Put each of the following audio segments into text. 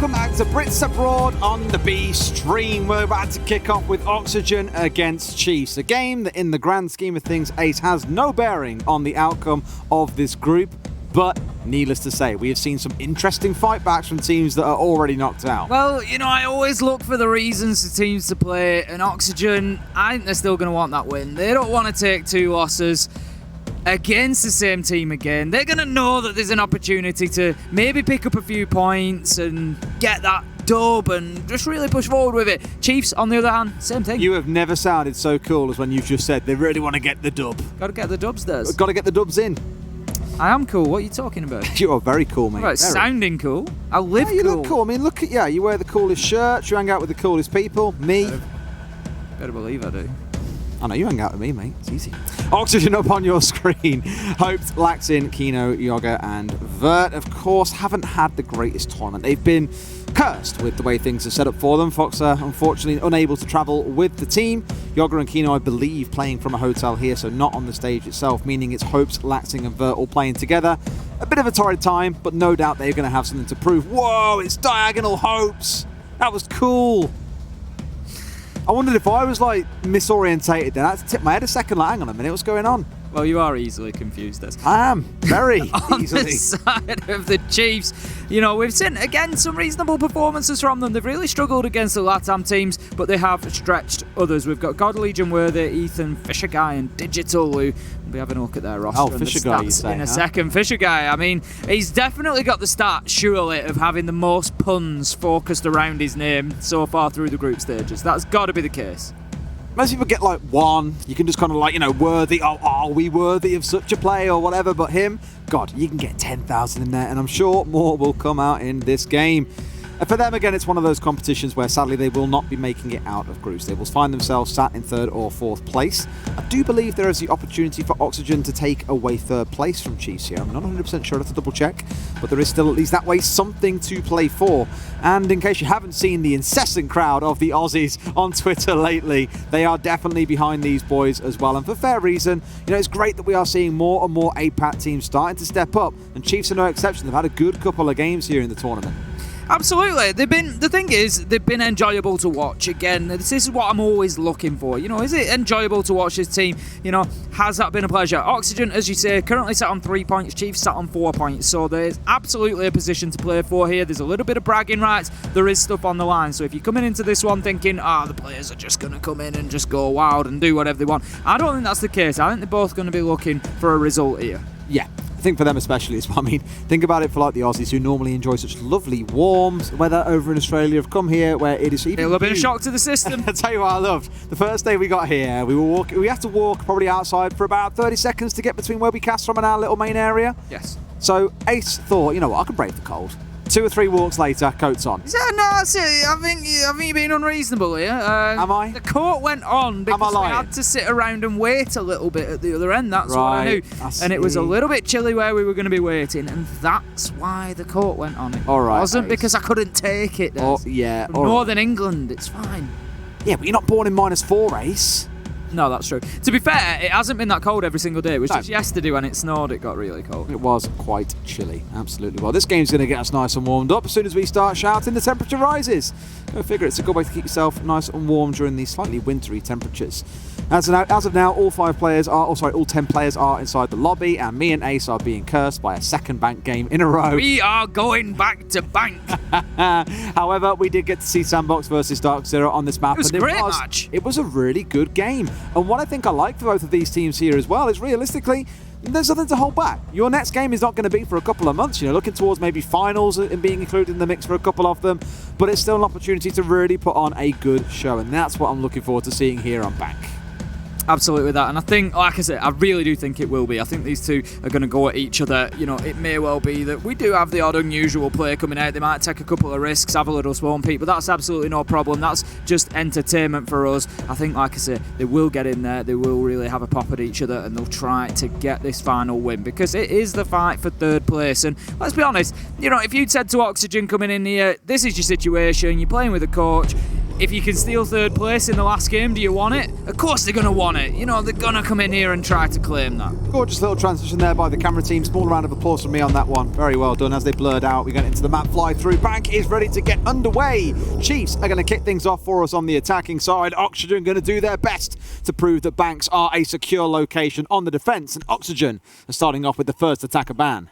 welcome back to Brits Abroad on the B stream. We're about to kick off with Oxygen against Chiefs, a game that in the grand scheme of things, Ace, has no bearing on the outcome of this group. But needless to say, we have seen some interesting fight backs from teams that are already knocked out. Well, you know, I always look for the reasons for teams to play, and Oxygen, I think they're still going to want that win. They don't want to take 2 losses against the same team again. They're going to know that there's an opportunity to maybe pick up a few points and get that dub and just really push forward with it. Chiefs, on the other hand, same thing. You have never sounded so cool as when you've just said they really want to get the dub. Got to get the dubs, Des. Got to get the dubs in. I am cool. What are you talking about? You are very cool, mate. About sounding cool. I live you cool. Look cool. I mean, look at you. You wear the coolest shirts. You hang out with the coolest people. Me. Better believe I do. I know you hang out with me, mate. It's easy. Oxygen up on your screen. Hoped, Laxin, Kino, Yoga, and Vert, of course, haven't had the greatest tournament. They've been cursed with the way things are set up for them. Fox are unfortunately unable to travel with the team. Yoga and Kino, I believe, playing from a hotel here, so not on the stage itself, meaning it's Hopes, Laxing, and Vert all playing together. A bit of a torrid time, but no doubt they're going to have something to prove. Whoa, it's Diagonal Hopes. That was cool. I wondered if I was like misorientated then. I had to tip my head a second, like, hang on a minute, what's going on? Well, you are easily confused, as I am, very on easily. the side of the Chiefs, you know, we've seen, again, some reasonable performances from them. They've really struggled against the LATAM teams, but they have stretched others. We've got God Legion Worthy, Ethan, Fisher Guy, and Digital, who we'll be having a look at their roster and Fisher the Guy, stats in a second. Fisher Guy, I mean, he's definitely got the stat, surely, of having the most puns focused around his name so far through the group stages. That's got to be the case. Most people get like 1, you can just kind of like, you know, worthy, oh, are we worthy of such a play or whatever, but him, God, you can get 10,000 in there, and I'm sure more will come out in this game. And for them, again, it's one of those competitions where sadly they will not be making it out of groups. They will find themselves sat in 3rd or 4th place. I do believe there is the opportunity for Oxygen to take away 3rd place from Chiefs here. I'm not 100% sure, I have to double check, but there is still at least that way something to play for. And in case you haven't seen the incessant crowd of the Aussies on Twitter lately, they are definitely behind these boys as well, and for fair reason. You know, it's great that we are seeing more and more APAC teams starting to step up, and Chiefs are no exception. They've had a good couple of games here in the tournament. Absolutely. The thing is, they've been enjoyable to watch. Again, this is what I'm always looking for. You know, is it enjoyable to watch this team? You know, has that been a pleasure? Oxygen, as you say, currently sat on 3 points. Chiefs sat on 4 points. So there's absolutely a position to play for here. There's a little bit of bragging rights. There is stuff on the line. So if you're coming into this one thinking, the players are just going to come in and just go wild and do whatever they want, I don't think that's the case. I think they're both going to be looking for a result here. Yeah. I think for them especially as well. I mean, think about it for like the Aussies who normally enjoy such lovely warm weather over in Australia have come here where it is even a little bit of shock to the system. I'll tell you what I loved. The first day we got here, we had to walk probably outside for about 30 seconds to get between where we cast from and our little main area. Yes. So Ace thought, you know what, I can brave the cold. 2 or 3 walks later, coat's on. No, that's it. I think you're being unreasonable here. Am I? The court went on because we had to sit around and wait a little bit at the other end. That's what I knew. And it was a little bit chilly where we were going to be waiting, and that's why the court went on. It wasn't Ace. Because I couldn't take it. Yeah. From Northern England, it's fine. Yeah, but you're not born in -4, Ace. No, that's true. To be fair, it hasn't been that cold every single day. It was just yesterday when it snowed, it got really cold. It was quite chilly, absolutely. Well, this game's going to get us nice and warmed up. As soon as we start shouting, the temperature rises. Go figure, it's a good way to keep yourself nice and warm during these slightly wintry temperatures. As of now, all 10 players are inside the lobby, and me and Ace are being cursed by a second bank game in a row. We are going back to bank. However, we did get to see Sandbox versus Dark Zero on this map. It was a great match. It was a really good game. And what I think I like for both of these teams here as well is realistically, there's nothing to hold back. Your next game is not going to be for a couple of months, you know, looking towards maybe finals and being included in the mix for a couple of them, but it's still an opportunity to really put on a good show, and that's what I'm looking forward to seeing here on Bank. Absolutely that, and I think, like I said, I really do think it will be. I think these two are going to go at each other. You know, it may well be that we do have the odd unusual player coming out. They might take a couple of risks, have a little swarm peak, but that's absolutely no problem. That's just entertainment for us. I think, like I said, they will get in there. They will really have a pop at each other, and they'll try to get this final win because it is the fight for 3rd place. And let's be honest, you know, if you'd said to Oxygen coming in here, this is your situation, you're playing with a coach, if you can steal third place in the last game, do you want it? Of course they're going to want it. You know, they're going to come in here and try to claim that. Gorgeous little transition there by the camera team. Small round of applause from me on that one. Very well done. As they blurred out, we get into the map fly through. Bank is ready to get underway. Chiefs are going to kick things off for us on the attacking side. Oxygen going to do their best to prove that banks are a secure location on the defense. And Oxygen are starting off with the first attacker ban.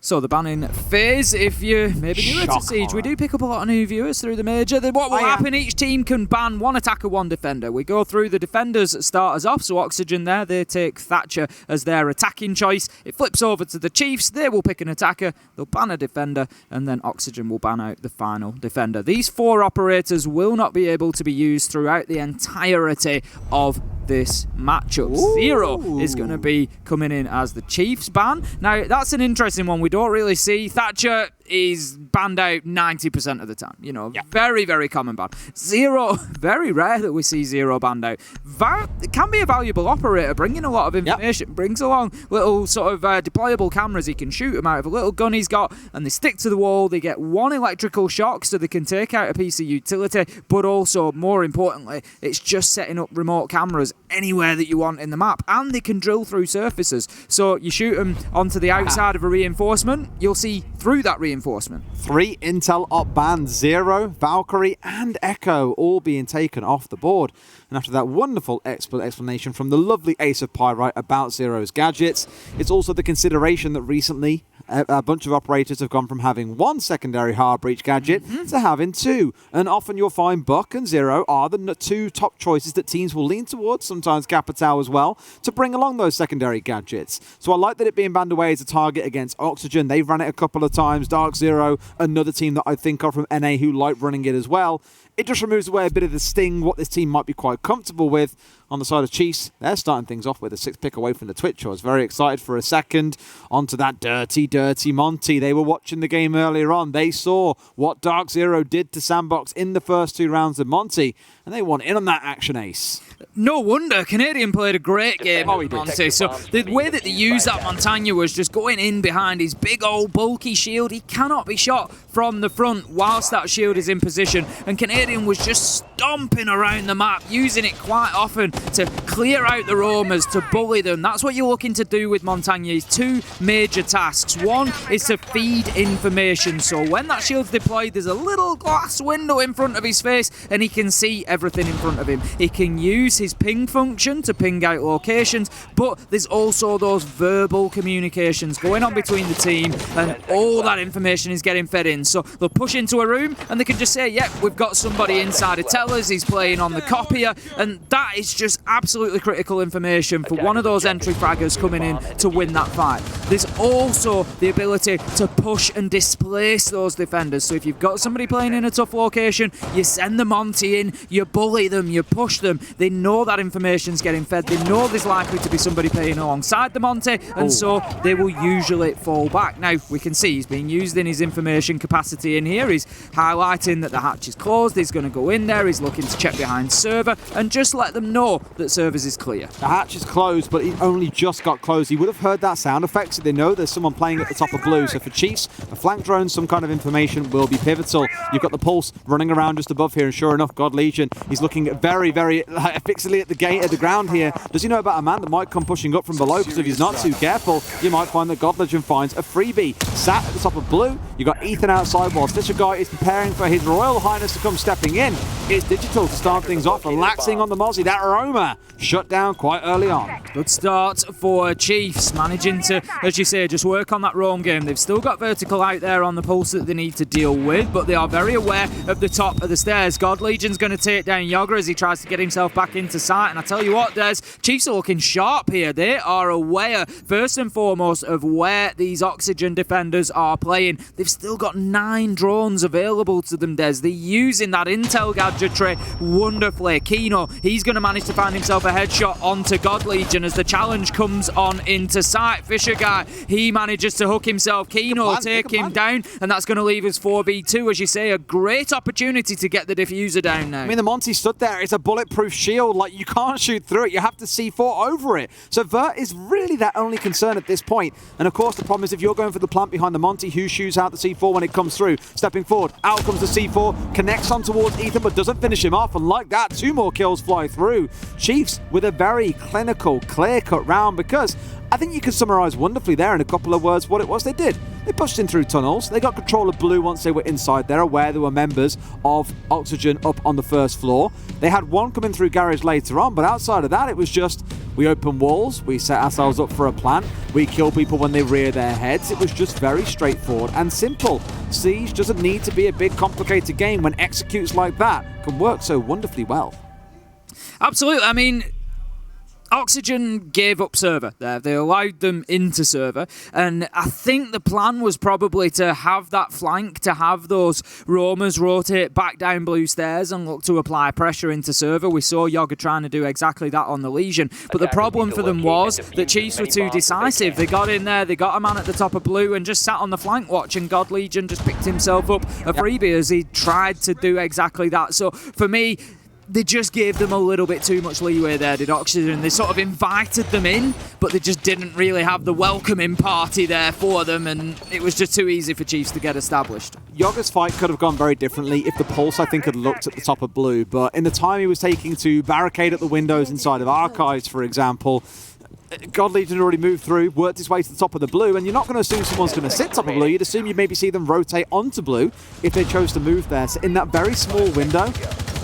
So the banning phase, if you're maybe newer to Siege, we do pick up a lot of new viewers through the major. What will happen, each team can ban one attacker, one defender. We go through the defenders starters off, so Oxygen there, they take Thatcher as their attacking choice. It flips over to the Chiefs, they will pick an attacker, they'll ban a defender, and then Oxygen will ban out the final defender. These 4 operators will not be able to be used throughout the entirety of this matchup. Ooh. Zero is going to be coming in as the Chiefs ban. Now, that's an interesting one. We don't really see. Thatcher is banned out 90% of the time. You know, very, very common ban. Zero, very rare that we see Zero banned out. It can be a valuable operator, bringing a lot of information. Brings along little sort of deployable cameras. He can shoot them out of a little gun he's got, and they stick to the wall. They get 1 electrical shock, so they can take out a piece of utility, but also, more importantly, it's just setting up remote cameras anywhere that you want in the map, and they can drill through surfaces. So you shoot them onto the outside of a reinforcement, you'll see through that reinforcement. 3 intel op bans, Zero, Valkyrie and Echo all being taken off the board. And after that wonderful explanation from the lovely Ace of Pyrite about Zero's gadgets, it's also the consideration that recently a bunch of operators have gone from having 1 secondary hard breach gadget to having 2. And often you'll find Buck and Zero are the 2 top choices that teams will lean towards, sometimes Capitao as well, to bring along those secondary gadgets. So I like that it being banned away as a target against Oxygen. They've run it a couple of times. Dark Zero, another team that I think of from NA who like running it as well. It just removes away a bit of the sting, what this team might be quite comfortable with. On the side of Chiefs, they're starting things off with a 6 pick away from the Twitch. I was very excited for a second. Onto that dirty, dirty Monty. They were watching the game earlier on. They saw what Dark Zero did to Sandbox in the first 2 rounds of Monty, and they want in on that action, Ace. No wonder. Canadian played a great game with Monty. So the way that they used that Montagna was just going in behind his big old bulky shield. He cannot be shot from the front whilst that shield is in position. And Canadian was just stomping around the map, using it quite often to clear out the roamers, to bully them. That's what you're looking to do with Montagna. 2 major tasks. One is to feed information. So when that shield's deployed, there's a little glass window in front of his face and he can see everything in front of him. He can use his ping function to ping out locations, but there's also those verbal communications going on between the team, and all that information is getting fed in. So they'll push into a room and they can just say, yep, we've got somebody inside of tellers, he's playing on the copier, and that is just absolutely critical information for one of those entry fraggers coming in to win that fight. There's also the ability to push and displace those defenders. So if you've got somebody playing in a tough location, you send the Monty in, you bully them, you push them. They know that information's getting fed. They know there's likely to be somebody playing alongside the Monty, and so they will usually fall back. Now, we can see he's being used in his information capacity in here. He's highlighting that the hatch is closed. He's going to go in there. He's looking to check behind server and just let them know that servers is clear. The hatch is closed, but he only just got closed. He would have heard that sound effect, so they know there's someone playing at the top of blue. So for Chiefs, a flank drone, some kind of information will be pivotal. You've got the Pulse running around just above here, and sure enough, God Legion, he's looking very, very fixedly at the gate, at the ground here. Does he know about a man that might come pushing up from below? Because if he's not too careful, you might find that God Legion finds a freebie. Sat at the top of blue, you got Ethan outside whilst this guy is preparing for his Royal Highness to come stepping in. It's Digital to start things off, relaxing on the Mozzie. That Roma shut down quite early on. Good start for Chiefs, managing to, as you say, just work on that roam game. They've still got vertical out there on the Pulse that they need to deal with, but they are very aware of the top of the stairs. God Legion's going to take down Yoga as he tries to get himself back into sight, and I tell you what, Des, Chiefs are looking sharp here. They are aware, first and foremost, of where these Oxygen defenders are playing. They've still got 9 drones available to them, Des. They're using that intel gadgetry wonderfully. Kino, he's going to manage to find himself a headshot onto God Legion as the challenge comes on into sight. Fisher guy, he manages to hook himself. Kino will take him down, and that's going to leave us 4v2. As you say, a great opportunity to get the diffuser down now. I mean, the Monty stood there. It's a bulletproof shield. shield. Like, you can't shoot through it. You have to C4 over it. So Vert is really their only concern at this point. And of course, the problem is if you're going for the plant behind the Monty, who shoots out the C4 when it comes through? Stepping forward, out comes the C4, connects on towards Ethan, but doesn't finish him off. And like that, 2 more kills fly through. Chiefs with a very clinical, clear-cut round, because I think you could summarize wonderfully there in a couple of words what it was they did. They pushed in through tunnels. They got control of blue once they were inside. They're aware there were members of Oxygen up on the first floor. They had one coming through garage later on, but outside of that, it was just, we open walls, we set ourselves up for a plant, we kill people when they rear their heads. It was just very straightforward and simple. Siege doesn't need to be a big, complicated game when executes like that can work so wonderfully well. Absolutely. I mean, Oxygen gave up server there. They allowed them into server. And I think the plan was probably to have that flank, to have those roamers rotate back down blue stairs and look to apply pressure into server. We saw Yoga trying to do exactly that on the Legion. But the problem for them was that Chiefs were too decisive. They got in there, they got a man at the top of blue and just sat on the flank watch, and God Legion just picked himself up a freebie as he tried to do exactly that. So for me, they just gave them a little bit too much leeway there, did Oxygen. They sort of invited them in, but they just didn't really have the welcoming party there for them, and it was just too easy for Chiefs to get established. Yoga's fight could have gone very differently if the Pulse, I think, had looked at the top of blue, but in the time he was taking to barricade at the windows inside of Archives, for example, God Legion had already moved through, worked his way to the top of the blue, and you're not going to assume someone's going to sit top of blue. You'd assume you'd maybe see them rotate onto blue if they chose to move there. So in that very small window,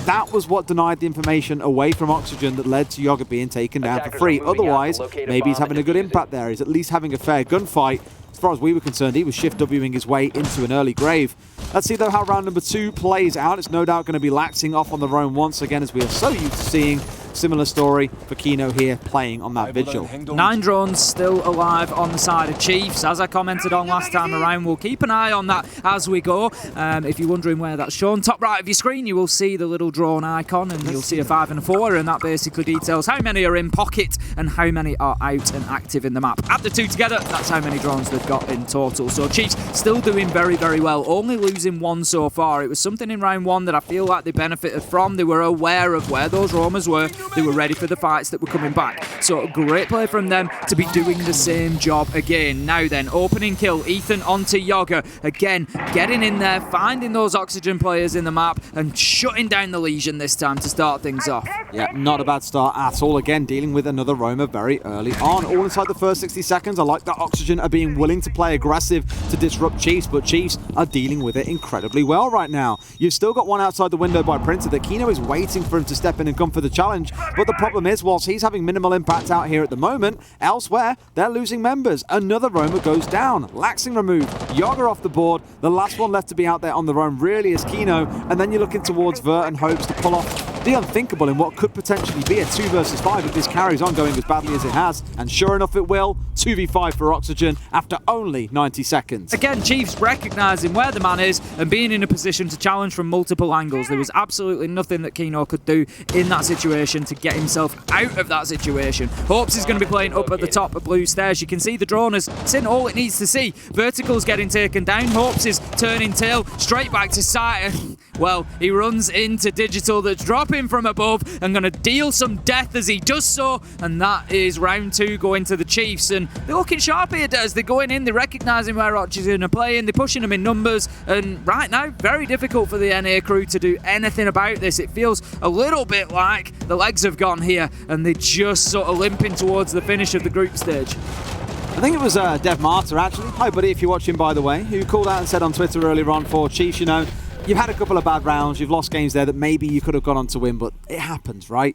that was what denied the information away from Oxygen that led to Yoga being taken down for free. Otherwise, maybe he's having a good impact there. He's at least having a fair gunfight. As far as we were concerned, he was shift Wing his way into an early grave. Let's see, though, how round number 2 plays out. It's no doubt going to be laxing off on the roam once again, as we are so used to seeing. Similar story for Kino here, playing on that vigil. 9 drones still alive on the side of Chiefs. As I commented on last time around, we'll keep an eye on that as we go. If you're wondering where that's shown, top right of your screen, you will see the little drone icon, and you'll see a 5 and a 4, and that basically details how many are in pocket and how many are out and active in the map. Add the 2 together, that's how many drones they've got in total. So Chiefs still doing very, very well, only losing 1 so far. It was something in round 1 that I feel like they benefited from. They were aware of where those roamers were. They were ready for the fights that were coming back. So great play from them to be doing the same job again. Now then, opening kill, Ethan onto Yoga. Again, getting in there, finding those Oxygen players in the map and shutting down the Legion this time to start things off. Yeah, not a bad start at all. Again, dealing with another roamer very early on. All inside the first 60 seconds. I like that Oxygen are being willing to play aggressive to disrupt Chiefs, but Chiefs are dealing with it incredibly well right now. You've still got one outside the window by Printer that Kino is waiting for him to step in and come for the challenge, but the problem is, whilst he's having minimal impact out here at the moment, elsewhere, they're losing members. Another roamer goes down. Laxing removed. Yoga off the board. The last one left to be out there on their own really is Kino, and then you're looking towards Vert and hopes to pull off the unthinkable in what could potentially be a 2 versus 5 if this carries on going as badly as it has. And sure enough it will. 2v5 for Oxygen after only 90 seconds. Again, Chiefs recognising where the man is and being in a position to challenge from multiple angles. There was absolutely nothing that Kino could do in that situation to get himself out of that situation. Hopes is going to be playing up at the top of blue stairs. You can see the drone has seen all it needs to see. Vertical's getting taken down. Hopes is turning tail straight back to sight. Well, he runs into Digital that's dropping from above and going to deal some death as he does so, and that is round 2 going to the Chiefs. And they're looking sharp here, Des. They're going in, they're recognising where Oxygen are playing, they're pushing them in numbers, and right now, very difficult for the NA crew to do anything about this. It feels a little bit like the legs have gone here, and they're just sort of limping towards the finish of the group stage. I think it was Dev Martyr, actually. Hi, buddy, if you're watching, by the way, who called out and said on Twitter earlier on for Chiefs, you know, you've had a couple of bad rounds, you've lost games there that maybe you could have gone on to win, but it happens, right?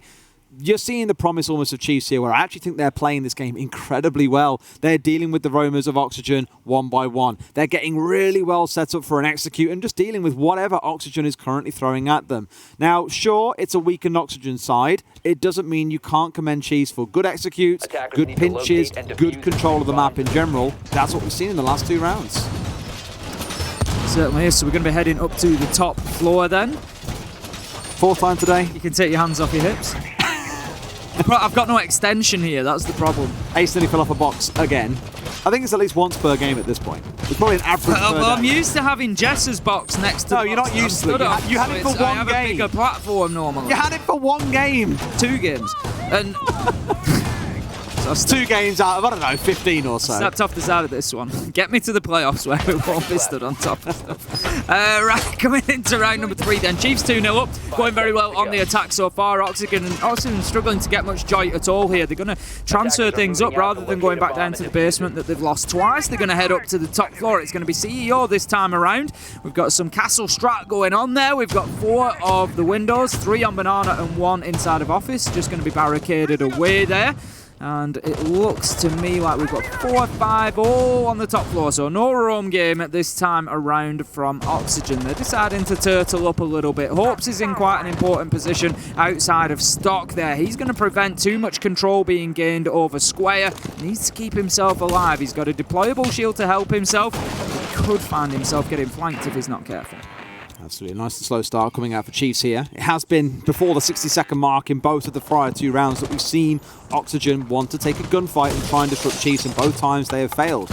You're seeing the promise almost of Chiefs here, where I actually think they're playing this game incredibly well. They're dealing with the roamers of Oxygen one by one. They're getting really well set up for an execute and just dealing with whatever Oxygen is currently throwing at them. Now, sure, it's a weakened Oxygen side. It doesn't mean you can't commend Chiefs for good executes, good pinches, good control of the map in general. That's what we've seen in the last 2 rounds. Certainly is. So we're going to be heading up to the top floor then. 4th time today. You can take your hands off your hips. I've got no extension here, that's the problem. Ace nearly fell off a box again. I think it's at least once per game at this point. It's probably an average per Well, I'm day. used to having Jess's box next to No, the you're box not that I'm used to it. stood on, You had it for so I one have game. a bigger platform normally. You had it for one game. 2 games. And so I 2 games out of, I don't know, 15 or so. stepped off the side of this one. Get me to the playoffs where we won't be stood on top of stuff. Right, coming into round number 3 then. Chiefs 2-0 up, going very well on the attack so far. Oxygen struggling to get much joy at all here. They're going to transfer things up rather than going back down to the basement that they've lost twice. They're going to head up to the top floor. It's going to be CEO this time around. We've got some castle strat going on there. We've got 4 of the windows, 3 on banana and 1 inside of office. Just going to be barricaded away there. And it looks to me like we've got 4 or 5 all on the top floor. So no roam game at this time around from Oxygen. They're deciding to turtle up a little bit. Hopes is in quite an important position outside of stock there. He's going to prevent too much control being gained over Square. Needs to keep himself alive. He's got a deployable shield to help himself. He could find himself getting flanked if he's not careful. Absolutely. Nice and slow start coming out for Chiefs here. It has been before the 60-second mark in both of the prior 2 rounds that we've seen Oxygen want to take a gunfight and try and disrupt Chiefs, and both times they have failed.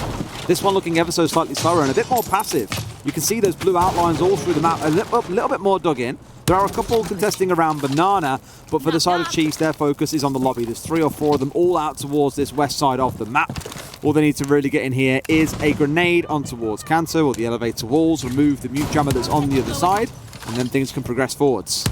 This one looking ever so slightly slower and a bit more passive. You can see those blue outlines all through the map, a little bit more dug in. There are a couple contesting around Banana, but for the side of Chiefs, their focus is on the lobby. There's 3 or 4 of them all out towards this west side of the map. All they need to really get in here is a grenade on towards Canto or the elevator walls, remove the mute jammer that's on the other side, and then things can progress forwards.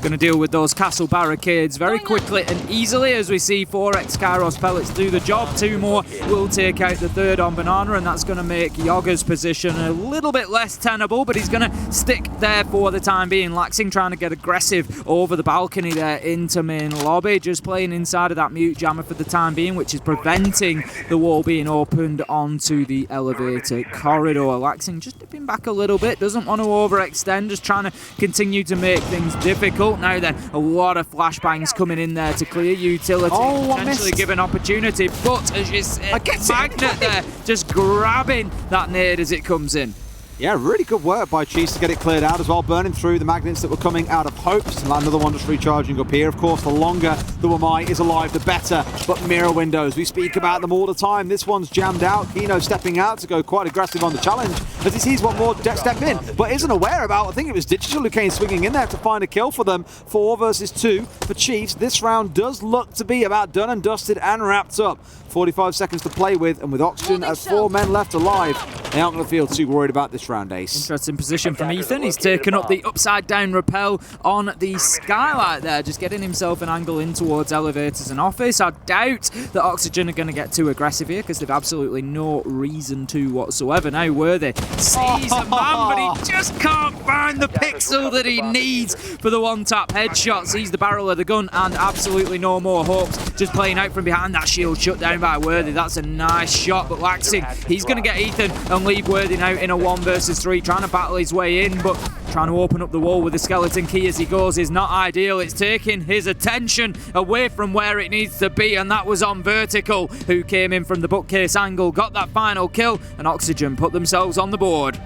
Going to deal with those castle barricades very quickly and easily as we see 4x Kairos pellets do the job. 2 more will take out the 3rd on Banana, and that's going to make Yoga's position a little bit less tenable, but he's going to stick there for the time being. Laxing trying to get aggressive over the balcony there into main lobby, just playing inside of that mute jammer for the time being, which is preventing the wall being opened onto the elevator corridor. Laxing just dipping back a little bit, doesn't want to overextend, just trying to continue to make things difficult. Now then, a lot of flashbangs coming in there to clear utility, potentially give an opportunity, but as you said, Magnet there just grabbing that nade as it comes in. Yeah, really good work by Chiefs to get it cleared out as well, burning through the magnets that were coming out of Hopes. And another one just recharging up here. Of course, the longer the Wamai is alive, the better. But mirror windows, we speak about them all the time. This one's jammed out. Kino stepping out to go quite aggressive on the challenge as he sees one more step in, but isn't aware about, I think it was Digital who came swinging in there to find a kill for them. 4 versus 2 for Chiefs. This round does look to be about done and dusted and wrapped up. 45 seconds to play with, and with Oxygen at 4 men left alive, they aren't going to feel too worried about this round, Ace. Interesting position from Ethan. He's taken up the upside down rappel on the skylight there, just getting himself an angle in towards elevators and office. I doubt that Oxygen are going to get too aggressive here because they've absolutely no reason to whatsoever. Now Worthy sees a man, but he just can't find the pixel that he needs for the one-tap headshot. Sees the barrel of the gun and absolutely no more hopes. Just playing out from behind that shield shut down by Worthy. That's a nice shot, but Laxing, he's going to get Ethan and leave Worthy now in a 1 versus 3, trying to battle his way in, but trying to open up the wall with the skeleton key as he goes is not ideal. It's taking his attention away from where it needs to be, and that was on Vertical, who came in from the bookcase angle, got that final kill, and Oxygen put themselves on the board.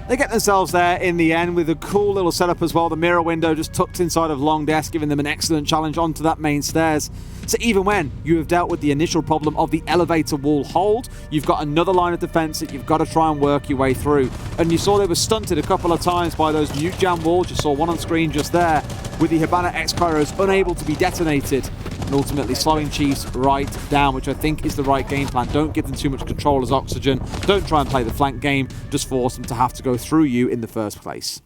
They get themselves there in the end with a cool little setup as well. The mirror window just tucked inside of Long Desk, giving them an excellent challenge onto that main stairs. So even when you have dealt with the initial problem of the elevator wall hold, you've got another line of defense that you've got to try and work your way through. And you saw they were stunted a couple of times by those mute jam walls. You saw one on screen just there with the Hibana X-Kairos unable to be detonated, and ultimately slowing Chiefs right down, which I think is the right game plan. Don't give them too much control as Oxygen. Don't try and play the flank game. Just force them to have to go through you in the first place.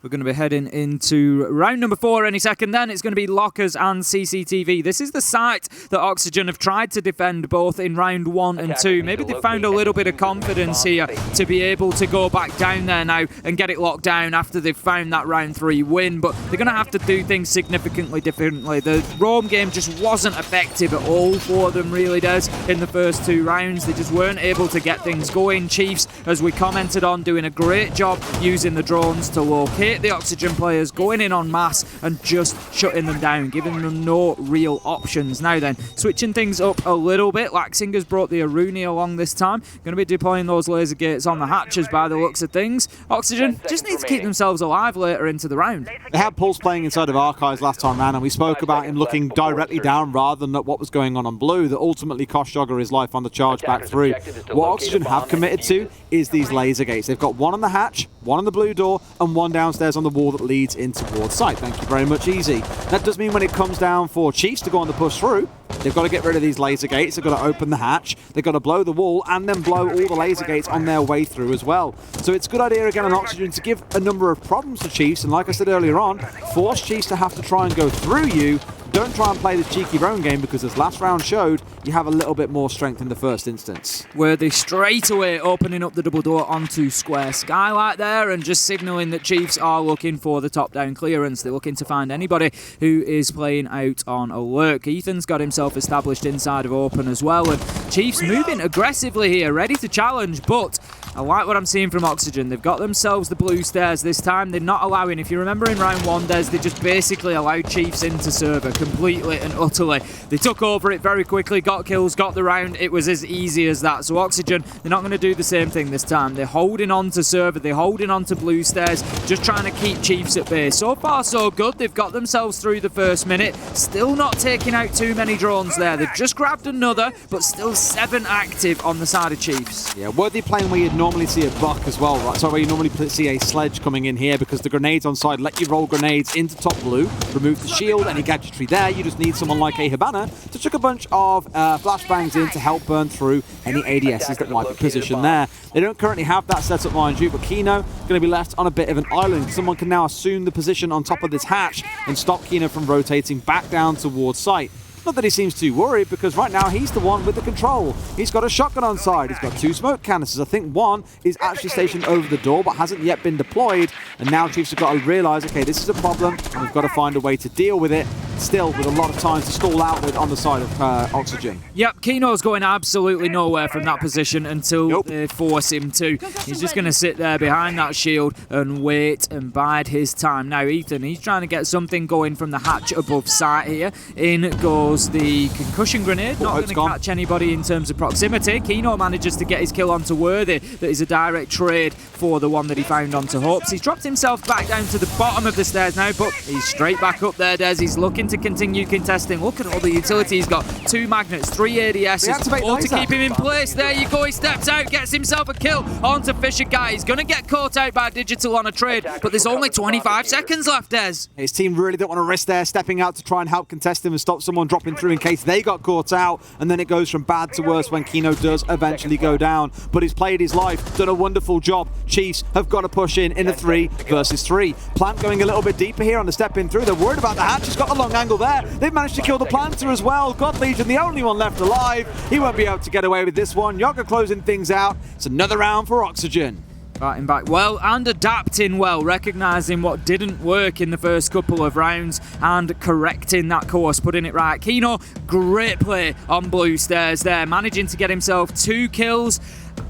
We're going to be heading into round number 4 any second then. It's going to be lockers and CCTV. This is the site that Oxygen have tried to defend both in round 1 and 2. Maybe they found a little bit of confidence here to be able to go back down there now and get it locked down after they've found that round 3 win. But they're going to have to do things significantly differently. The roam game just wasn't effective at all for them, really, Des, in the first 2 rounds. They just weren't able to get things going. Chiefs, as we commented on, doing a great job using the drones to locate hit the Oxygen players, going in en masse and just shutting them down, giving them no real options. Now then, switching things up a little bit. Laxinger's brought the Aruni along this time. Going to be deploying those laser gates on the hatches by the looks of things. Oxygen just need to keep themselves alive later into the round. They had Pulse playing inside of Archives last time round, and we spoke about him looking directly down rather than at what was going on blue, that ultimately cost Jogger his life on the charge back through. What Oxygen have committed to is these laser gates. They've got one on the hatch, one on the blue door, and one downstairs on the wall that leads in towards site. Thank you very much, easy. That does mean when it comes down for Chiefs to go on the push through, they've got to get rid of these laser gates, they've got to open the hatch, they've got to blow the wall, and then blow all the laser gates on their way through as well. So it's a good idea again on Oxygen to give a number of problems to Chiefs, and like I said earlier on, force Chiefs to have to try and go through you. Don't try and play this cheeky roam game, because as last round showed, you have a little bit more strength in the first instance. Worthy straight away opening up the double door onto Square Skylight there and just signalling that Chiefs are looking for the top-down clearance. They're looking to find anybody who is playing out on a lurk. Ethan's got himself established inside of open as well, and Chiefs moving aggressively here, ready to challenge, but I like what I'm seeing from Oxygen. They've got themselves the blue stairs this time. They're not allowing, if you remember in round one, Des, they just basically allowed Chiefs into server completely and utterly. They took over it very quickly, got kills, got the round. It was as easy as that. So Oxygen, they're not going to do the same thing this time. They're holding on to server, they're holding on to blue stairs, just trying to keep Chiefs at bay. So far, so good. They've got themselves through the first minute. Still not taking out too many drones there. They've just grabbed another, but still 7 active on the side of Chiefs. Yeah, Worthy playing where you'd normally see a buck as well, right? So where you normally see a sledge coming in here, because the grenades on side let you roll grenades into top blue, remove the shield, any gadgetry there. You just need someone like a Hibana to chuck a bunch of flashbangs in to help burn through any ADSs that might be positioned there. They don't currently have that set up, mind you, but Kino going to be left on a bit of an island. Someone can now assume the position on top of this hatch and stop Kino from rotating back down towards site. Not that he seems too worried, because right now he's the one with the control. He's got a shotgun on side, he's got 2 smoke canisters. I think one is actually stationed over the door but hasn't yet been deployed, and now Chiefs have got to realise, okay, this is a problem and we've got to find a way to deal with it, still with a lot of time to stall out with on the side of Oxygen. Yep, Kino's going absolutely nowhere from that position until they force him to. He's just going to sit there behind that shield and wait and bide his time. Now Ethan, he's trying to get something going from the hatch above sight here. In goes the concussion grenade, not going to catch anybody in terms of proximity. Kino manages to get his kill onto Worthy. That is a direct trade for the one that he found onto Hopes. He's dropped himself back down to the bottom of the stairs now, but he's straight back up there, Des. He's looking to continue contesting. Look at all the utility. He's got 2 magnets, 3 ADSs, all to keep him in place. There you go. He steps out, gets himself a kill onto Fisher Guy. He's going to get caught out by Digital on a trade, but there's only 25 seconds left, Des. His team really don't want to risk there, stepping out to try and help contest him and stop someone dropping through in case they got caught out, and then it goes from bad to worse when Kino does eventually go down. But he's played his life, done a wonderful job. Chiefs have got to push in a 3 versus 3. Plant going a little bit deeper here on the step in through. They're worried about the hatch. He's got the long angle there. They've managed to kill the planter as well. God Legion, the only one left alive. He won't be able to get away with this one. Yoga closing things out. It's another round for Oxygen. Fighting back well and adapting well, recognising what didn't work in the first couple of rounds and correcting that course, putting it right. Kino, great play on blue stairs there, managing to get himself 2 kills.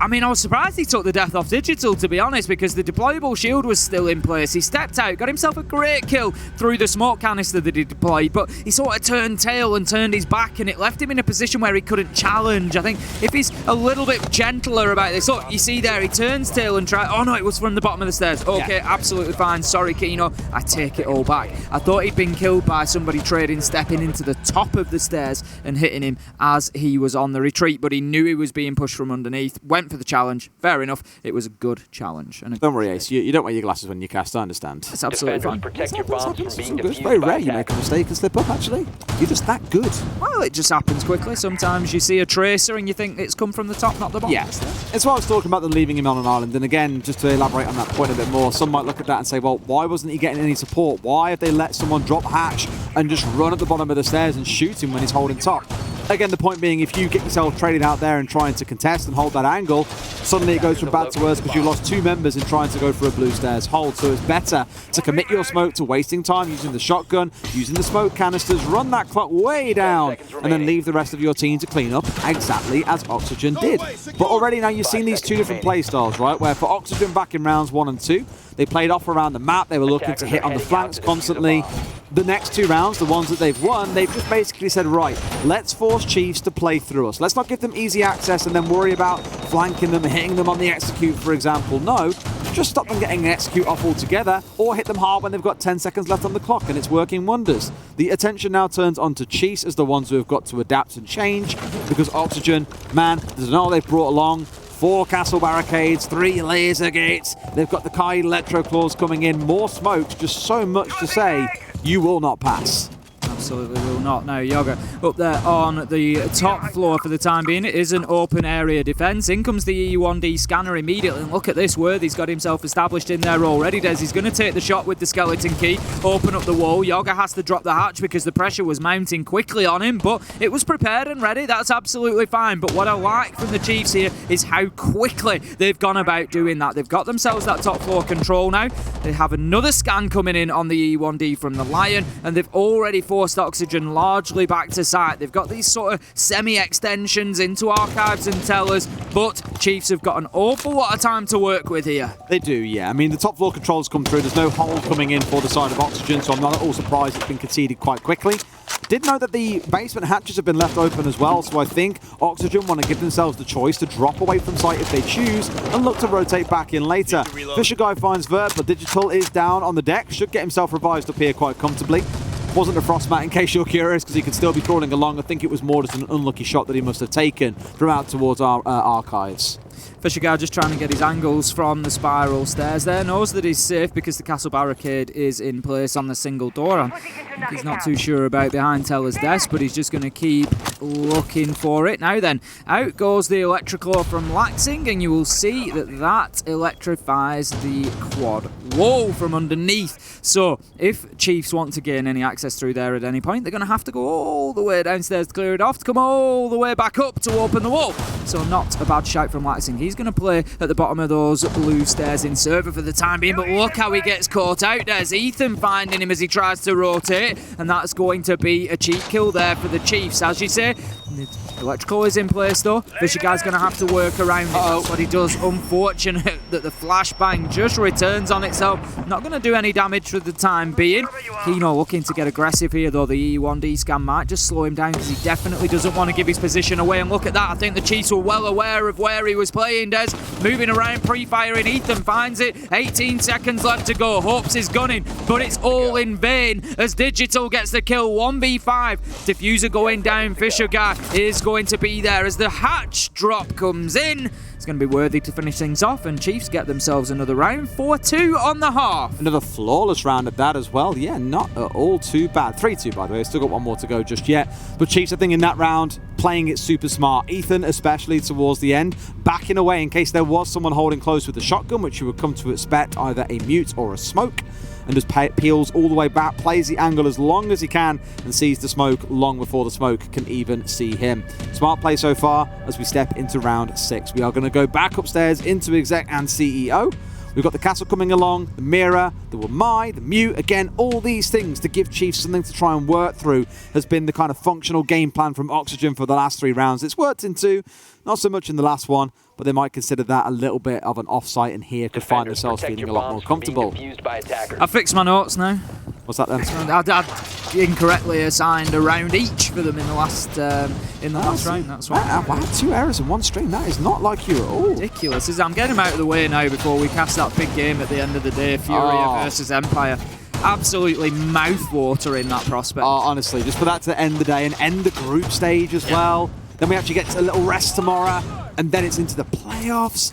I mean, I was surprised he took the death off Digital, to be honest, because the deployable shield was still in place. He stepped out, got himself a great kill through the smoke canister that he deployed, but he sort of turned tail and turned his back, and it left him in a position where he couldn't challenge. I think if he's a little bit gentler about this, look, you see there, he turns tail and tries. Oh no, it was from the bottom of the stairs. Okay, yeah. Absolutely fine. Sorry, Kino. I take it all back. I thought he'd been killed by somebody trading, stepping into the top of the stairs and hitting him as he was on the retreat, but he knew he was being pushed from underneath. Went for the challenge. Fair enough. It was a good challenge. And don't worry, Ace. You don't wear your glasses when you cast. I understand. It's absolutely fine. It's very rare you make a mistake and slip up, actually. You're just that good. Well, it just happens quickly. Sometimes you see a tracer and you think it's come from the top, not the bottom. Yes. It's what I was talking about, them leaving him on an island. And again, just to elaborate on that point a bit more, some might look at that and say, well, why wasn't he getting any support? Why have they let someone drop hatch and just run at the bottom of the stairs and shoot him when he's holding top? Again, the point being, if you get yourself traded out there and trying to contest and hold that angle, suddenly it goes from bad to worse because you lost 2 members in trying to go for a blue stairs hold. So it's better to commit your smoke to wasting time using the shotgun, using the smoke canisters, run that clock way down, and then leave the rest of your team to clean up exactly as Oxygen did. But already now you've seen these 2 different playstyles, right? Where for Oxygen back in rounds 1 and 2, They played off around the map. They were looking to hit on the flanks constantly. The next 2 rounds, the ones that they've won, they've just basically said, right, let's force Chiefs to play through us. Let's not give them easy access and then worry about flanking them, hitting them on the execute, for example. No, just stop them getting an execute off altogether, or hit them hard when they've got 10 seconds left on the clock, and it's working wonders. The attention now turns onto Chiefs as the ones who have got to adapt and change, because Oxygen, man, there's no they've brought along. 4 castle barricades, 3 laser gates. They've got the Kai Electro Claws coming in, more smokes, just so much to say, you will not pass. Absolutely will not. Now, Yoga up there on the top floor for the time being. It is an open area defence. In comes the E1D scanner immediately. And look at this, Worthy's got himself established in there already. Des, he's going to take the shot with the skeleton key, open up the wall. Yoga has to drop the hatch because the pressure was mounting quickly on him, but it was prepared and ready. That's absolutely fine. But what I like from the Chiefs here is how quickly they've gone about doing that. They've got themselves that top floor control now. They have another scan coming in on the E1D from the Lion, and they've already forced Oxygen largely back to site. They've got these sort of semi-extensions into archives and tellers, but Chiefs have got an awful lot of time to work with here. They do, yeah. I mean, the top floor controls come through. There's no hold coming in for the side of Oxygen, so I'm not at all surprised it's been conceded quite quickly. Did know that the basement hatches have been left open as well, so I think Oxygen want to give themselves the choice to drop away from site if they choose and look to rotate back in later. Fisher Guy finds Vert, but Digital is down on the deck. Should get himself revised up here quite comfortably. Wasn't a frost mat in case you're curious, because he could still be crawling along. I think it was more just an unlucky shot that he must have taken from out towards our archives. Fisher Guy just trying to get his angles from the spiral stairs there. Knows that he's safe because the castle barricade is in place on the single door. He's not too sure about behind Teller's desk, but he's just going to keep looking for it. Now then, out goes the Electroclaw from Laxing, and you will see that that electrifies the quad wall from underneath. So if Chiefs want to gain any access through there at any point, they're going to have to go all the way downstairs to clear it off, to come all the way back up to open the wall. So not a bad shout from Laxing. He's going to play at the bottom of those blue stairs in server for the time being, but look how he gets caught out. There's Ethan finding him as he tries to rotate, and that's going to be a cheat kill there for the Chiefs. As you say, the electrical is in place though. Fisher Guy's going to have to work around it. That's what he does. Unfortunate that the flashbang just returns on itself. Not going to do any damage for the time being. Kino looking to get aggressive here though. The E1D scan might just slow him down because he definitely doesn't want to give his position away. And look at that. I think the Chiefs were well aware of where he was playing. Des moving around, pre-firing. Ethan finds it. 18 seconds left to go. Hopes is gunning, but it's all in vain as Digital gets the kill. 1v5. Diffuser going down. Fisher Guy is going to be there as the hatch drop comes in. It's going to be Worthy to finish things off, and Chiefs get themselves another round. 4-2 on the half. Another flawless round at that as well. Yeah, not at all too bad. 3-2, by the way. Still got one more to go just yet. But Chiefs, I think, in that round, playing it super smart. Ethan, especially towards the end, backing away in case there was someone holding close with the shotgun, which you would come to expect, either a mute or a smoke. And just peels all the way back, plays the angle as long as he can, and sees the smoke long before the smoke can even see him. Smart play so far as we step into round 6. We are going to go back upstairs into exec and CEO. We've got the castle coming along, the mirror, the Wamai, the mute. Again, all these things to give Chiefs something to try and work through has been the kind of functional game plan from Oxygen for the last 3 rounds. It's worked in 2, not so much in the last one, but they might consider that a little bit of an offsite, and here could find themselves feeling a lot more comfortable. I fixed my notes now. What's that then? I incorrectly assigned a round each for them in the last round. That's right. Wow, 2 errors in one stream. That is not like you at all. Ridiculous. I'm getting them out of the way now before we cast that big game at the end of the day. Furia versus Empire. Absolutely mouth-watering, that prospect. Honestly, just for that to end the day and end the group stage as well. Then we actually get a little rest tomorrow, and then it's into the playoffs.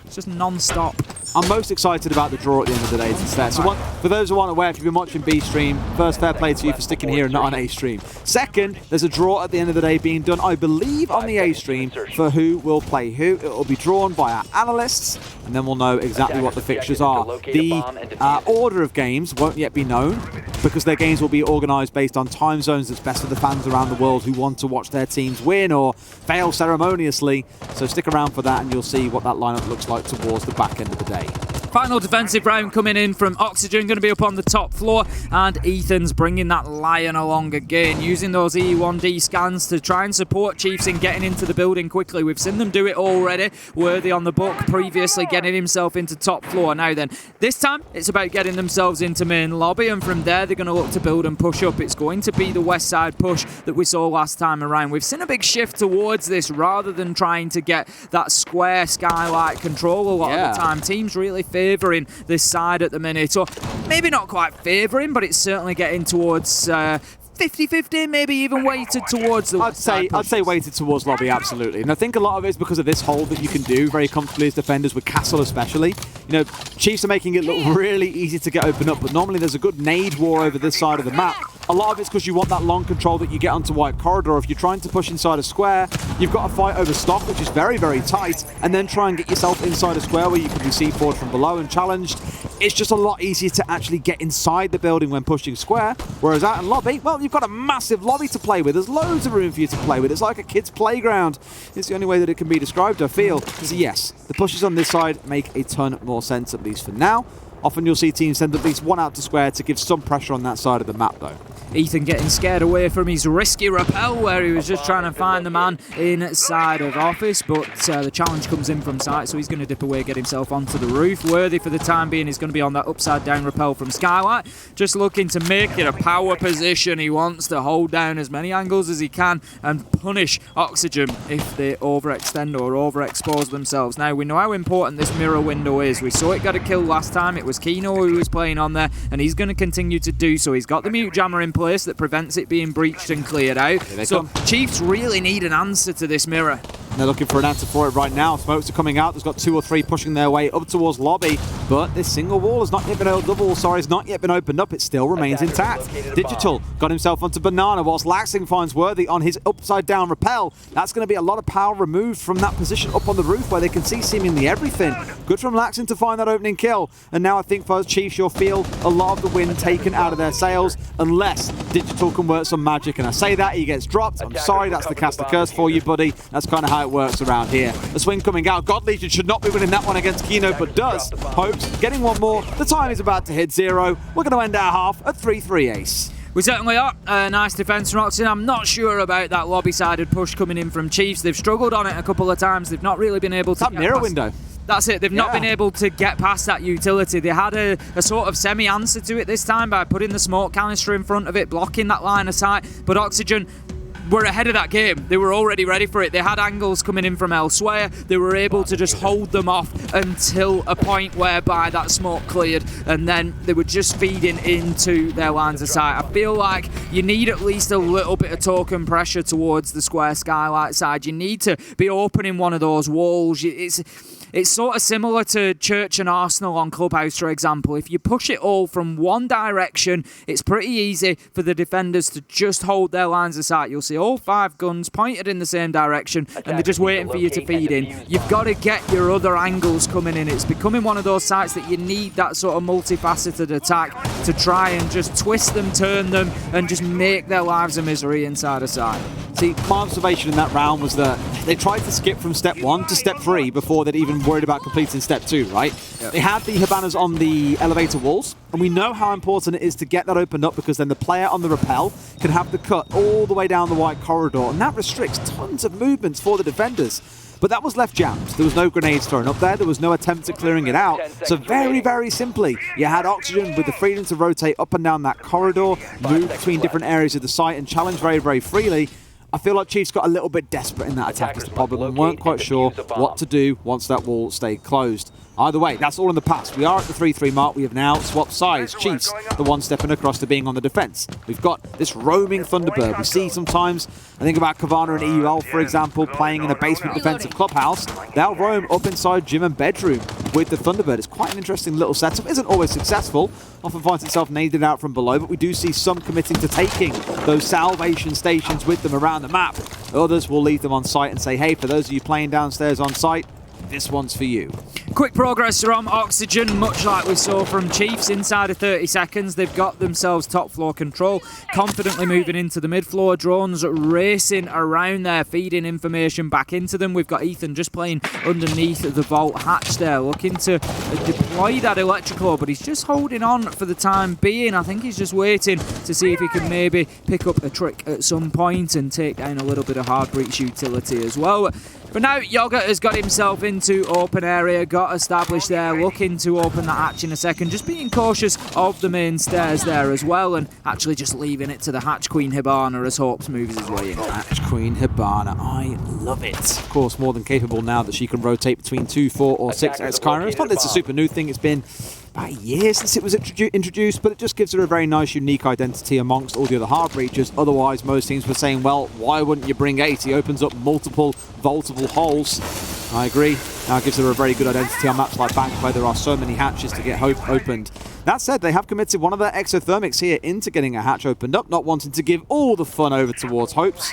It's just non-stop. I'm most excited about the draw at the end of the day, to be fair. So for those who aren't aware, if you've been watching B stream, first, fair play to you for sticking here and not on A stream. Second, there's a draw at the end of the day being done, I believe, on the A stream for who will play who. It will be drawn by our analysts, and then we'll know exactly what the fixtures are. The order of games won't yet be known, because their games will be organised based on time zones that's best for the fans around the world who want to watch their teams win or fail ceremoniously. So stick around for that, and you'll see what that lineup looks like towards the back end of the day. Final defensive round coming in from Oxygen, going to be up on the top floor, and Ethan's bringing that Lion along again, using those E1D scans to try and support Chiefs in getting into the building quickly. We've seen them do it already. Worthy on the book previously, getting himself into top floor. Now then, this time it's about getting themselves into main lobby, and from there they're going to look to build and push up. It's going to be the west side push that we saw last time around. We've seen a big shift towards this rather than trying to get that square skylight control a lot of the time. Teams really favouring this side at the minute, or maybe not quite favouring, but it's certainly getting towards 50-50, maybe even weighted towards the I'd say weighted towards lobby, absolutely. And I think a lot of it is because of this hold that you can do very comfortably as defenders with Castle especially. You know, Chiefs are making it look really easy to get open up, but normally there's a good nade war over this side of the map. A lot of it's because you want that long control that you get onto White Corridor. If you're trying to push inside a square, you've got to fight over stock, which is very, very tight, and then try and get yourself inside a square where you can be C4'd from below and challenged. It's just a lot easier to actually get inside the building when pushing square, whereas out in lobby, well, you've got a massive lobby to play with. There's loads of room for you to play with. It's like a kid's playground. It's the only way that it can be described, I feel. Because yes, the pushes on this side make a ton more sense, at least for now. Often you'll see teams send at least one out to square to give some pressure on that side of the map, though. Ethan getting scared away from his risky rappel where he was just trying to find the man inside of office, but the challenge comes in from sight, so he's going to dip away, get himself onto the roof. Worthy for the time being is going to be on that upside down rappel from Skylight, just looking to make it a power position. He wants to hold down as many angles as he can and punish Oxygen if they overextend or overexpose themselves. Now we know how important this mirror window is. We saw it got a kill last time. It was Kino who was playing on there, and he's going to continue to do so. He's got the mute jammer in place that prevents it being breached and cleared out. So Chiefs really need an answer to this mirror. They're looking for an answer for it right now. Smokes are coming out. There's got 2 or 3 pushing their way up towards lobby, but this single wall has not yet been has not yet been opened up. It still remains intact. Digital got himself onto Banana whilst Laxing finds Worthy on his upside down rappel. That's going to be a lot of power removed from that position up on the roof where they can see seemingly everything. Good from Laxing to find that opening kill. And now I think for Chiefs, you'll feel a lot of the wind taken out of their sails unless Digital can work some magic. And I say that, he gets dropped. I'm sorry, that's the caster curse for you, buddy. That's kind of how it works around here. The swing coming out. God Legion should not be winning that one against Kino, but does. Hopes getting one more. The time is about to hit 0. We're going to end our half at 3-3 ace. We certainly are. Nice defence from Oxygen. I'm not sure about that lobby-sided push coming in from Chiefs. They've struggled on it a couple of times. They've not really been able to... That mirror window. That's it. They've not been able to get past that utility. They had a sort of semi-answer to it this time by putting the smoke canister in front of it, blocking that line of sight. But Oxygen were ahead of that game. They were already ready for it. They had angles coming in from elsewhere. They were able to just hold them off until a point whereby that smoke cleared, and then they were just feeding into their lines of sight. I feel like you need at least a little bit of token pressure towards the square skylight side. You need to be opening one of those walls. It's sort of similar to Church and Arsenal on Clubhouse, for example. If you push it all from one direction, it's pretty easy for the defenders to just hold their lines of sight. You'll see all 5 guns pointed in the same direction, and they're just waiting for you to feed in. You've got to get your other angles coming in. It's becoming one of those sites that you need that sort of multifaceted attack to try and just twist them, turn them, and just make their lives a misery inside a site. See, my observation in that round was that they tried to skip from step 1 to step 3 before they'd even worried about completing step 2, right? Yep. They had the Habanas on the elevator walls, and we know how important it is to get that opened up, because then the player on the rappel can have the cut all the way down the White Corridor, and that restricts tons of movements for the defenders. But that was left jammed. There was no grenades thrown up there. There was no attempt at clearing it out. So very, very simply, you had Oxygen with the freedom to rotate up and down that corridor, move between different areas of the site, and challenge very, very freely. I feel like Chiefs got a little bit desperate in that attack as the problem and weren't quite sure what to do once that wall stayed closed. Either way, that's all in the past. We are at the 3-3 mark. We have now swapped sides. Chiefs, the one stepping across to being on the defense. We've got this roaming Thunderbird. We see sometimes, I think about Kavana and EUL, for example, playing in a basement defensive clubhouse. They'll roam up inside gym and bedroom with the Thunderbird. It's quite an interesting little setup. Isn't always successful. Often finds itself naded out from below, but we do see some committing to taking those salvation stations with them around the map. Others will leave them on site and say, hey, for those of you playing downstairs on site, this one's for you. Quick progress from Oxygen, much like we saw from Chiefs. Inside of 30 seconds, they've got themselves top floor control, confidently moving into the mid floor. Drones racing around there, feeding information back into them. We've got Ethan just playing underneath the vault hatch there, looking to deploy that electrical, but he's just holding on for the time being. I think he's just waiting to see if he can maybe pick up a trick at some point and take down a little bit of hard breach utility as well. For now, Yoga has got himself into open area, got established there, looking to open that hatch in a second, just being cautious of the main stairs there as well, and actually just leaving it to the Hatch Queen Hibana as Hawks moves his way in. Hatch Queen Hibana, I love it. Of course, more than capable now that she can rotate between 2, 4 or 6 Skyrim. It's not that it's a super new thing, it's been about a year since it was introduced, but it just gives her a very nice, unique identity amongst all the other hard breachers. Otherwise, most teams were saying, well, why wouldn't you bring 8? He opens up multiple vaultable holes. I agree. Now it gives her a very good identity on maps like Bank, where there are so many hatches to get opened. That said, they have committed one of their exothermics here into getting a hatch opened up, not wanting to give all the fun over towards Hopes.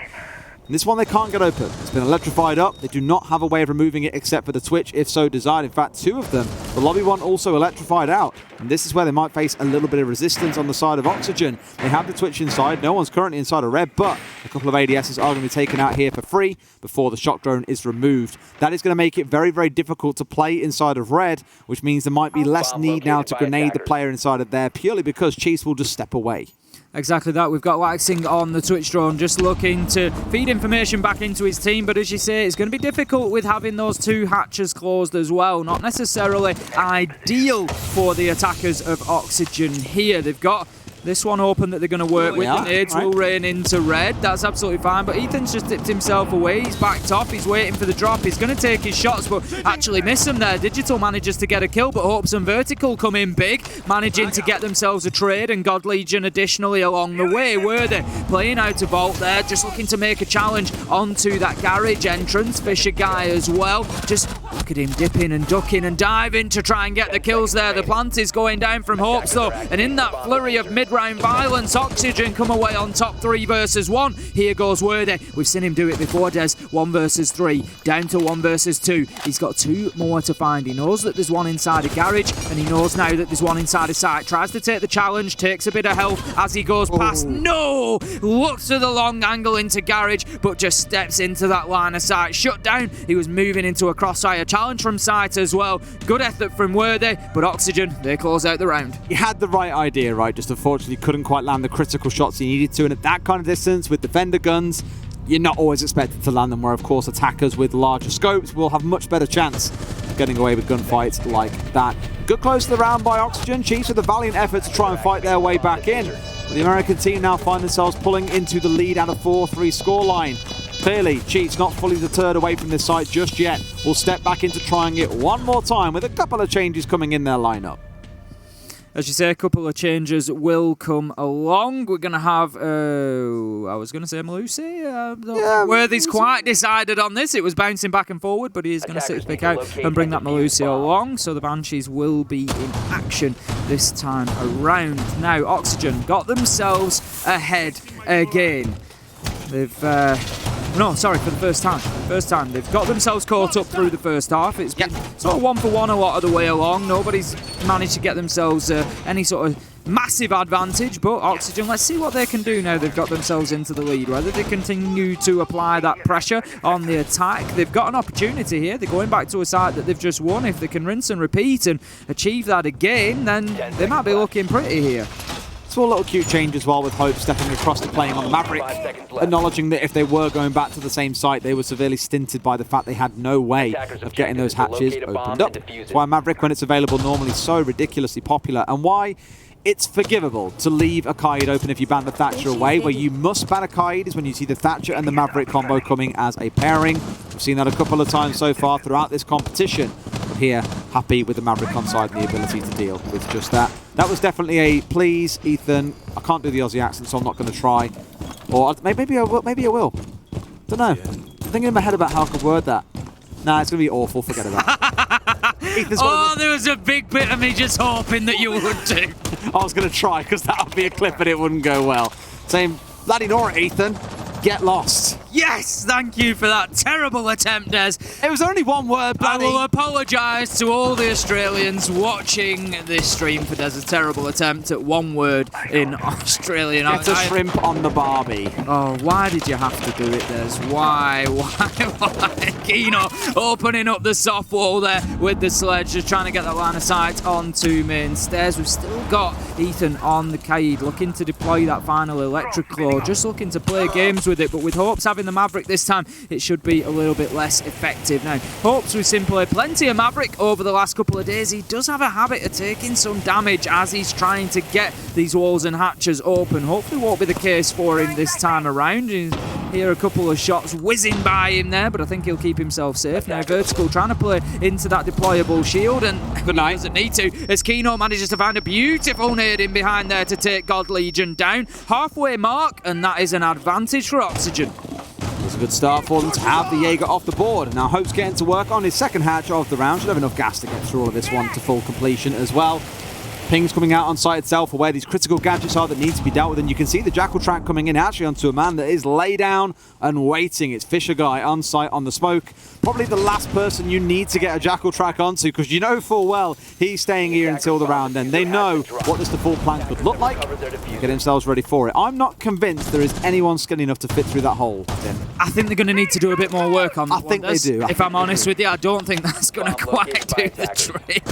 And this one they can't get open. It's been electrified up. They do not have a way of removing it except for the twitch, if so desired. In fact, 2 of them. The lobby one also electrified out. And this is where they might face a little bit of resistance on the side of Oxygen. They have the twitch inside. No one's currently inside a red, but a couple of ADSs are going to be taken out here for free before the shock drone is removed. That is going to make it very, very difficult to play inside of red, which means there might be less need now to grenade the player inside of there, purely because Chiefs will just step away. Exactly that. We've got Waxing on the Twitch drone, just looking to feed information back into his team. But as you say, it's going to be difficult with having those 2 hatches closed as well. Not necessarily ideal for the attackers of Oxygen here. They've got this one open that they're going to work with. The nades will rain into red. That's absolutely fine. But Ethan's just tipped himself away. He's backed off. He's waiting for the drop. He's going to take his shots, but actually miss them there. Digital manages to get a kill, but Hopes and Vertical come in big, managing to get themselves a trade, and God Legion additionally along the way. Were they playing out of vault there, just looking to make a challenge onto that garage entrance. Fisher guy as well. Just look at him dipping and ducking and diving to try and get the kills there. The plant is going down from Hopes though, and in that flurry of mid-round violence, Oxygen come away on top 3 versus 1. Here goes Worthy. We've seen him do it before, Des. 1 versus 3, down to 1 versus 2. He's got 2 more to find. He knows that there's one inside a garage, and he knows now that there's one inside a site. Tries to take the challenge, takes a bit of health as he goes past. No! Looks to the long angle into garage, but just steps into that line of sight. Shut down. He was moving into a crossfire. Challenge from site as well. Good effort from Worthy, but Oxygen, they close out the round. He had the right idea, right? Just unfortunately couldn't quite land the critical shots he needed to, and at that kind of distance with defender guns, you're not always expected to land them, where of course attackers with larger scopes will have much better chance of getting away with gunfights like that. Good close to the round by Oxygen. Chiefs with a valiant effort to try and fight their way back in. But the American team now find themselves pulling into the lead at a 4-3 scoreline. Clearly, Chiefs not fully deterred away from this site just yet. Will step back into trying it one more time with a couple of changes coming in their lineup. As you say, a couple of changes will come along. We're going to have, I was going to say Malusi. Worthy's quite decided on this. It was bouncing back and forward, but he is going to sit his pick out and bring that Malusi along. So the Banshees will be in action this time around. Now, Oxygen got themselves ahead again. They've... for the first time. They've got themselves caught up through the first half. It's been sort of 1-for-1 a lot of the way along. Nobody's managed to get themselves any sort of massive advantage, but Oxygen, let's see what they can do now they've got themselves into the lead. Whether they continue to apply that pressure on the attack. They've got an opportunity here. They're going back to a side that they've just won. If they can rinse and repeat and achieve that again, then they might be looking pretty here. Small little cute change as well, with Hope stepping across to playing on the Maverick, acknowledging that if they were going back to the same site, they were severely stinted by the fact they had no way of getting those hatches opened up. That's why Maverick, when it's available normally, is so ridiculously popular, and why it's forgivable to leave a Kaid open if you ban the Thatcher away. Where you must ban a Kaid is when you see the Thatcher and the Maverick combo coming as a pairing. We've seen that a couple of times so far throughout this competition. But here, happy with the Maverick on side and the ability to deal with just that. That was definitely a please, Ethan. I can't do the Aussie accent, so I'm not going to try. Or maybe I will. Maybe I will. Don't know. I'm thinking in my head about how I could word that. Nah, it's going to be awful. Forget about it. There was a big bit of me just hoping that you would do. I was going to try, because that would be a clip and it wouldn't go well. Saying, bloody Nora, Ethan, get lost. Yes, thank you for that terrible attempt, Des. It was only one word, I bloody. will apologise to all the Australians watching this stream for Des' terrible attempt at one word in Australian. It's a shrimp on the barbie. Oh, why did you have to do it, Des? Why? Keno opening up the soft wall there with the sledge, just trying to get that line of sight onto main stairs. We've still got Ethan on the Kaid, looking to deploy that final electric claw, just looking to play games with it, but with Hopes having the Maverick this time, it should be a little bit less effective. Now, Hopes with simply plenty of Maverick over the last couple of days. He does have a habit of taking some damage as he's trying to get these walls and hatches open. Hopefully won't be the case for him this time around. You hear a couple of shots whizzing by him there, but I think he'll keep himself safe. Now, Vertical trying to play into that deployable shield, and he doesn't need to, as Keno manages to find a beautiful nade in behind there to take God Legion down. Halfway mark, and that is an advantage for Oxygen. It's a good start for them to have the Jaeger off the board. Now Hope's getting to work on his second hatch of the round. Should have enough gas to get through all of this one to full completion as well. Pings coming out on site itself for where these critical gadgets are that need to be dealt with, and you can see the Jackal track coming in actually onto a man that is lay down and waiting. It's Fisher Guy on site on the smoke. Probably the last person you need to get a Jackal track onto, because you know full well he's staying here until the round end. They know what this default plan could look like and get themselves ready for it. I'm not convinced there is anyone skilled enough to fit through that hole, Tim. I think they're going to need to do a bit more work on that. I think they do. If I'm honest with you, I don't think that's going to quite do the trick.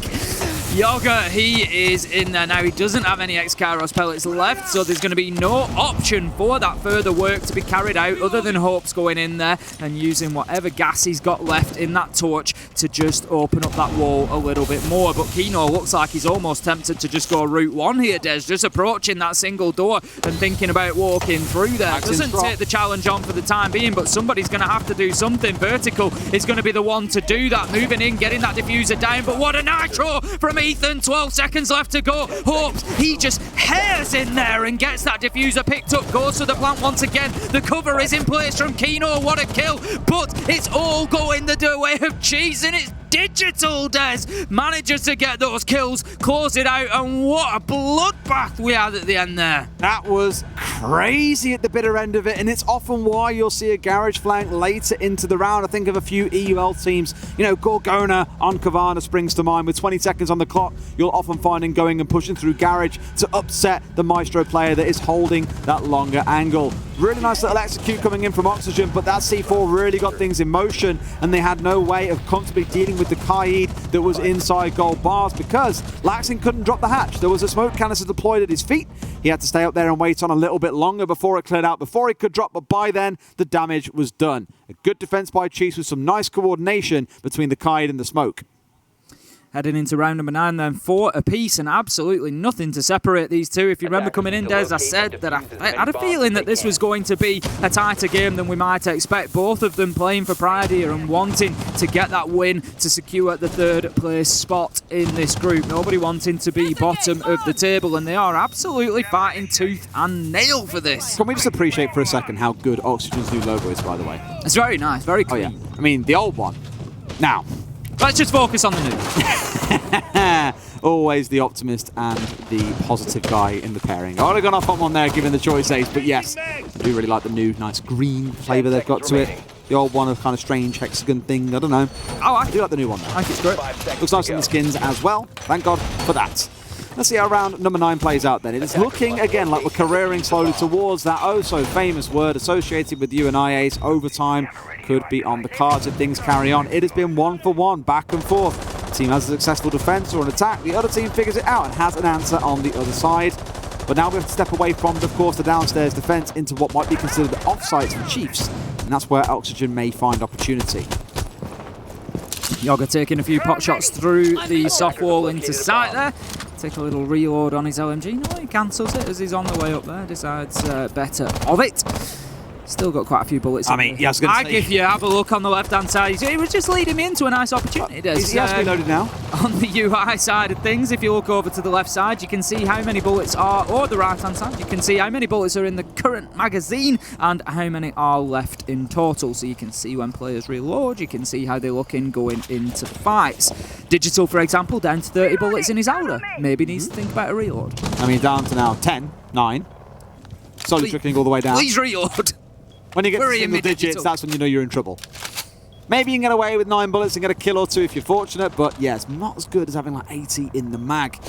Yoga, he is in there now. He doesn't have any X-Kairos pellets left, so there's going to be no option for that further work to be carried out other than Hopes going in there and using whatever gas he's got left in that torch to just open up that wall a little bit more. But Keno looks like he's almost tempted to just go route one here, Des, just approaching that single door and thinking about walking through there. Doesn't take the challenge on for the time being, but somebody's going to have to do something. Vertical is going to be the one to do that, moving in, getting that diffuser down, but what a nitro from Ethan. 12 seconds left to go. Hopes, he just hairs in there and gets that diffuser picked up, goes to the plant once again. The cover is in place from Keno. What a kill, but it's all going the way of cheese, and it's Digital, Des manages to get those kills, close it out, and what a bloodbath we had at the end there. That was crazy at the bitter end of it, and it's often why you'll see a garage flank later into the round. I think of a few EUL teams, you know, Gorgona on Kavana springs to mind. With 20 seconds on the clock, you'll often find him going and pushing through garage to upset the Maestro player that is holding that longer angle. Really nice little execute coming in from Oxygen, but that C4 really got things in motion, and they had no way of comfortably dealing with the Kaid that was inside gold bars because Laxing couldn't drop the hatch. There was a smoke canister deployed at his feet. He had to stay up there and wait on a little bit longer before it cleared out, before he could drop, but by then the damage was done. A good defense by Chiefs with some nice coordination between the Kaid and the smoke. Heading into round number 9 then, 4 apiece and absolutely nothing to separate these two. If you remember coming in, Des, I said that I had a feeling that this was going to be a tighter game than we might expect. Both of them playing for pride here and wanting to get that win to secure the third place spot in this group. Nobody wanting to be bottom of the table, and they are absolutely fighting tooth and nail for this. Can we just appreciate for a second how good Oxygen's new logo is, by the way? It's very nice, very clean. Oh yeah, I mean the old one. Now, let's just focus on the new. Always the optimist and the positive guy in the pairing. I would have gone off on one there given the choice ace, but yes, I do really like the new nice green flavour they've got to it. The old one, a kind of strange hexagon thing, I don't know. I do like the new one though. I think it's great. Looks nice in the skins as well. Thank God for that. Let's see how round number 9 plays out then. It is looking again like we're careering slowly towards that oh so famous word associated with you and I, Ace. Overtime could be on the cards if things carry on. It has been 1-for-1, back and forth. The team has a successful defense or an attack. The other team figures it out and has an answer on the other side. But now we have to step away from, of course, the downstairs defense into what might be considered offsites for Chiefs. And that's where Oxygen may find opportunity. Yoga taking a few pot shots through the soft wall into sight there. Take a little reload on his LMG. No, he cancels it as he's on the way up there. Decides better of it. Still got quite a few bullets. I mean, yeah, I was going to say. If you have a look on the left-hand side, he was just leading me into a nice opportunity. He has reloaded now. On the UI side of things, if you look over to the left side, you can see how many bullets are, or the right-hand side, you can see how many bullets are in the current magazine and how many are left in total. So you can see when players reload, you can see how they're looking going into the fights. Digital, for example, down to 30 bullets in his Aura. Maybe needs to think about a reload. I mean, down to now 10, 9. Slowly trickling all the way down. Please reload. When you get to Worrying single me digits, digital. that's when you know you're in trouble. Maybe you can get away with 9 bullets and get a kill or 2 if you're fortunate, but yeah, it's not as good as having like 80 in the mag.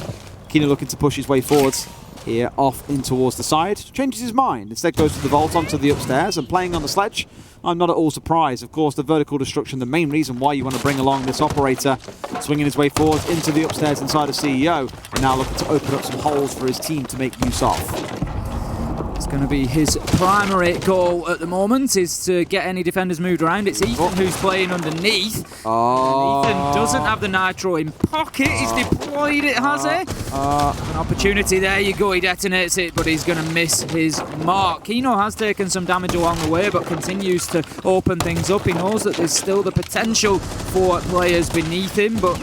Kino looking to push his way forwards here, off in towards the side. Changes his mind. Instead goes to the vault onto the upstairs and playing on the sledge. I'm not at all surprised. Of course, the vertical destruction, the main reason why you want to bring along this operator, swinging his way forwards into the upstairs inside of CEO, and now looking to open up some holes for his team to make use of. It's going to be his primary goal at the moment, is to get any defenders moved around. It's Ethan who's playing underneath. Oh. And Ethan doesn't have the nitro in pocket. He's deployed it, has he? An opportunity there you go. He detonates it, but he's going to miss his mark. Kino has taken some damage along the way, but continues to open things up. He knows that there's still the potential for players beneath him, but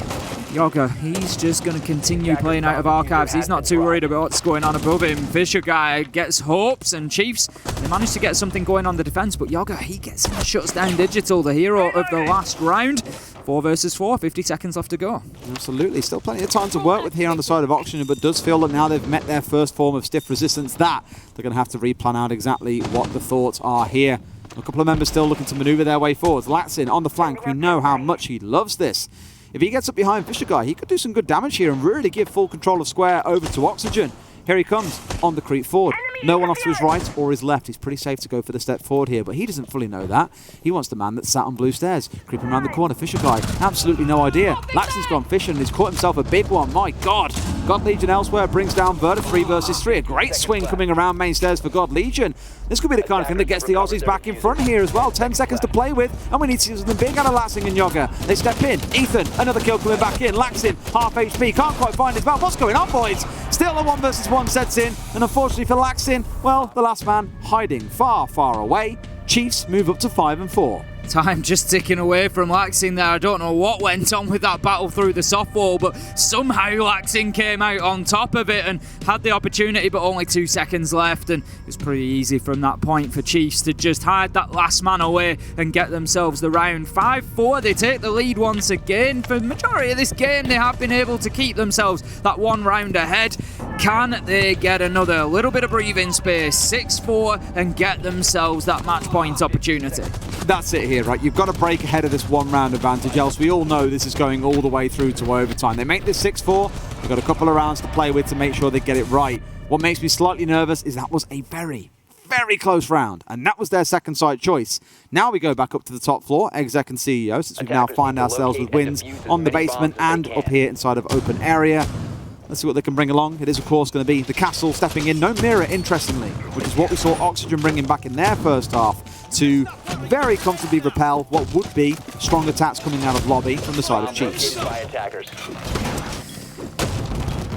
Yoga, he's just going to continue playing out of archives. He's not too worried about what's going on above him. Fisher guy gets hopes, and Chiefs, they managed to get something going on the defense, but Yoga, he gets and shuts down Digital, the hero of the last round. 4 versus 4, 50 seconds left to go. Absolutely, still plenty of time to work with here on the side of Oxygen, but does feel that now they've met their first form of stiff resistance, that they're going to have to replan out exactly what the thoughts are here. A couple of members still looking to maneuver their way forwards. Latsin on the flank, we know how much he loves this. If he gets up behind Fisher Guy, he could do some good damage here and really give full control of Square over to Oxygen. Here he comes on the creep forward. No one off to his right or his left. He's pretty safe to go for the step forward here, but he doesn't fully know that. He wants the man that sat on blue stairs. Creeping around the corner, Fisher Guy, absolutely no idea. Laxton's gone Fisher and he's caught himself a big one. My God. God Legion elsewhere brings down Verta 3 versus 3. A great swing coming around main stairs for God Legion. This could be the kind of thing that gets the Aussies back in front here as well. 10 seconds to play with, and we need to see something big out of Laxing and Yoga. They step in. Ethan, another kill coming back in. Laxing, half HP, can't quite find his mouth. What's going on, boys? Still a 1 versus 1 sets in, and unfortunately for Laxing, well, the last man hiding far, far away. Chiefs move up to 5 and 4. Time just ticking away from Laxing there. I don't know what went on with that battle through the softball, but somehow Laxing came out on top of it and had the opportunity, but only 2 seconds left, and it was pretty easy from that point for Chiefs to just hide that last man away and get themselves the round. 5-4, they take the lead once again. For the majority of this game, they have been able to keep themselves that 1 round ahead. Can they get another little bit of breathing space? 6-4 and get themselves that match point opportunity. That's it here, right? You've got to break ahead of this 1 round advantage, else we all know this is going all the way through to overtime. They make this 6-4. They've got a couple of rounds to play with to make sure they get it right. What makes me slightly nervous is that was a very, very close round, and that was their second side choice. Now we go back up to the top floor, Exec and CEO, since we now find ourselves with wins on the basement and up here inside of open area. Let's see what they can bring along. It is, of course, going to be the Castle stepping in. No mirror, interestingly, which is what we saw Oxygen bringing back in their first half to very comfortably repel what would be strong attacks coming out of lobby from the side of Chiefs.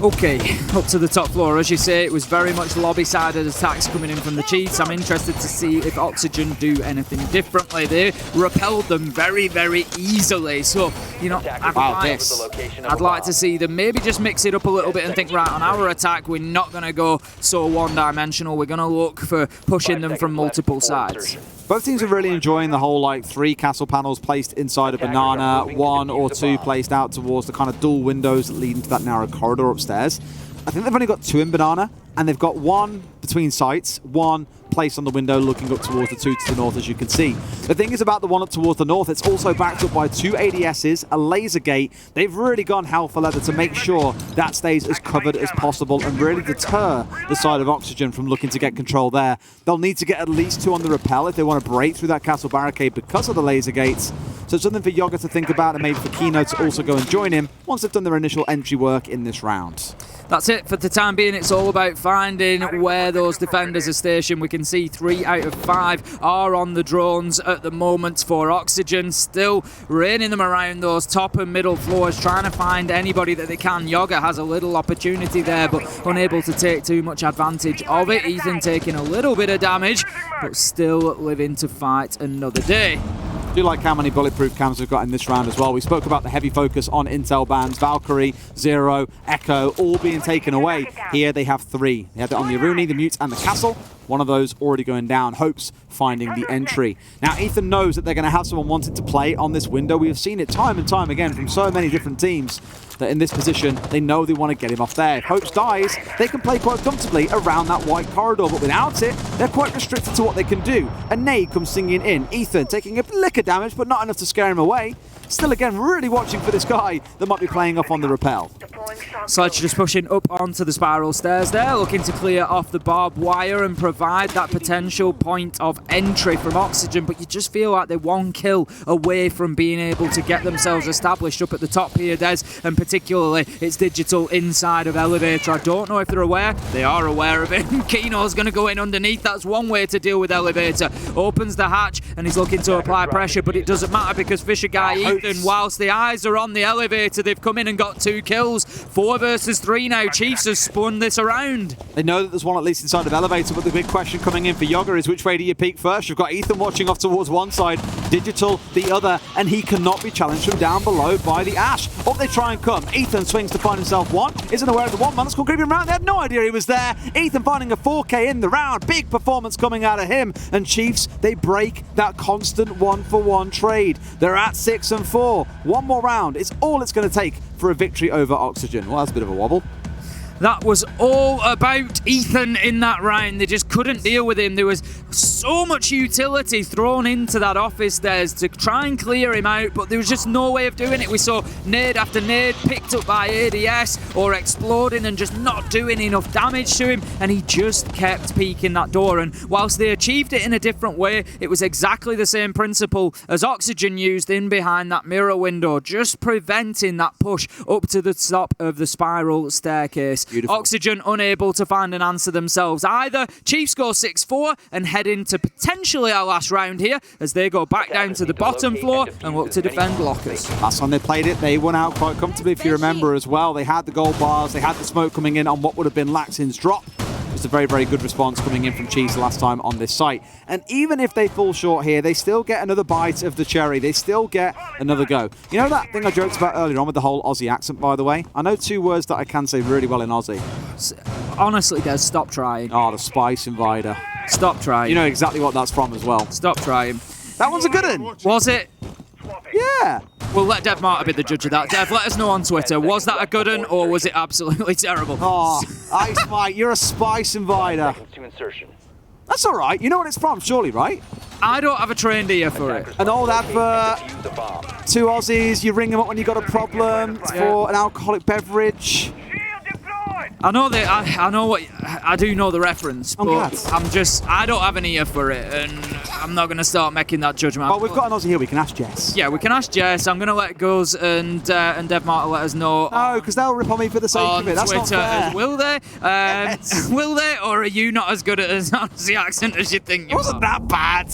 Okay, up to the top floor. As you say, it was very much lobby-sided attacks coming in from the Chiefs. I'm interested to see if Oxygen do anything differently. They repelled them very, very easily. So, you know, I'd like to see them maybe just mix it up a little bit and think, right, on our attack, we're not going to go so one-dimensional. We're going to look for pushing them from multiple sides. Both teams are really enjoying the whole, like, 3 castle panels placed inside a banana, 1 or 2 placed out towards the kind of dual windows leading to that narrow corridor upstairs. I think they've only got 2 in banana, and they've got 1 between sites, 1 placed on the window looking up towards the 2 to the north, as you can see. The thing is about the one up towards the north, it's also backed up by 2 ADSs, a laser gate. They've really gone hell for leather to make sure that stays as covered as possible and really deter the side of Oxygen from looking to get control there. They'll need to get at least 2 on the rappel if they want to break through that castle barricade because of the laser gates. So it's something for Yoga to think about, and maybe for Kino to also go and join him once they've done their initial entry work in this round. That's it for the time being. It's all about finding where those defenders are stationed. We can see 3 out of 5 are on the drones at the moment for Oxygen, still raining them around those top and middle floors, trying to find anybody that they can. Yoga has a little opportunity there, but unable to take too much advantage of it. Ethan taking a little bit of damage, but still living to fight another day. I do like how many bulletproof cams we've got in this round as well. We spoke about the heavy focus on Intel bands, Valkyrie, Zero, Echo, all being taken away. Here they have 3. They had it on the Aruni, the Mute, and the Castle. One of those already going down. Hopes finding the entry. Now, Ethan knows that they're going to have someone wanting to play on this window. We have seen it time and time again from so many different teams that in this position, they know they want to get him off there. If Hopes dies, they can play quite comfortably around that white corridor, but without it, they're quite restricted to what they can do. A nade comes singing in. Ethan taking a lick of damage, but not enough to scare him away. Still, again, really watching for this guy that might be playing off on the rappel. Sledge just pushing up onto the spiral stairs there, looking to clear off the barbed wire and provide that potential point of entry from Oxygen, but you just feel like they're one kill away from being able to get themselves established up at the top here, Des, and particularly it's Digital inside of Elevator. I don't know if they're aware. They are aware of it. Kino's going to go in underneath. That's one way to deal with Elevator. Opens the hatch and he's looking to apply pressure, but it doesn't matter because Fisher Guy Ethan, whilst the eyes are on the Elevator, they've come in and got 2 kills. 4 versus 3 now. Chiefs has spun this around. They know that there's one at least inside of Elevator, but the big question coming in for Yoga is which way do you peek first? You've got Ethan watching off towards one side, Digital the other, and he cannot be challenged from down below by the Ash. Up they try and come. Ethan swings to find himself one. Isn't aware of the one man that's called creeping around. They had no idea he was there. Ethan finding a 4K in the round. Big performance coming out of him. And Chiefs, they break that constant 1-for-1 trade. They're at 6 and 4. One more round. It's all it's going to take for a victory over Oxygen. Well, that's a bit of a wobble. That was all about Ethan in that round. They just couldn't deal with him. There was so much utility thrown into that office there to try and clear him out, but there was just no way of doing it. We saw nade after nade picked up by ADS or exploding and just not doing enough damage to him, and he just kept peeking that door. And whilst they achieved it in a different way, it was exactly the same principle as Oxygen used in behind that mirror window, just preventing that push up to the top of the spiral staircase. Beautiful. Oxygen unable to find an answer themselves either. Chiefs go 6-4 and head into potentially our last round here as they go back down to the bottom floor and look to defend lockers. Last time they played it, they won out quite comfortably, if you remember as well. They had the gold bars, they had the smoke coming in on what would have been Laxin's drop. It's a very, very good response coming in from Chiefs last time on this site. And even if they fall short here, they still get another bite of the cherry. They still get another go. You know that thing I joked about earlier on with the whole Aussie accent, by the way? I know 2 words that I can say really well in Aussie. Honestly, Des, stop trying. Oh, the Spice Invader. Stop trying. You know exactly what that's from as well. Stop trying. That one's a good one. Was it? Yeah. We'll let Dev Martyr be the judge of that. Dev, let us know on Twitter. Was that a good one or was it absolutely terrible? Oh, Ice Mike, you're a Spice Invader. That's all right. You know what it's from, surely, right? I don't have a trained ear for it. An old advert. 2 Aussies, you ring them up when you got a problem for an alcoholic beverage. I know that I know what I do know the reference, I'm but glad. I don't have an ear for it, and I'm not going to start making that judgment. Well, we've got an Aussie here. We can ask Jess. Yeah, we can ask Jess. I'm going to let Guz and Dev Martyr let us know. No, because they'll rip on me for the sake of it. That's Twitter. not fair. Will they? Yes. Will they? Or are you not as good at an Aussie accent as you think you It wasn't are? that bad.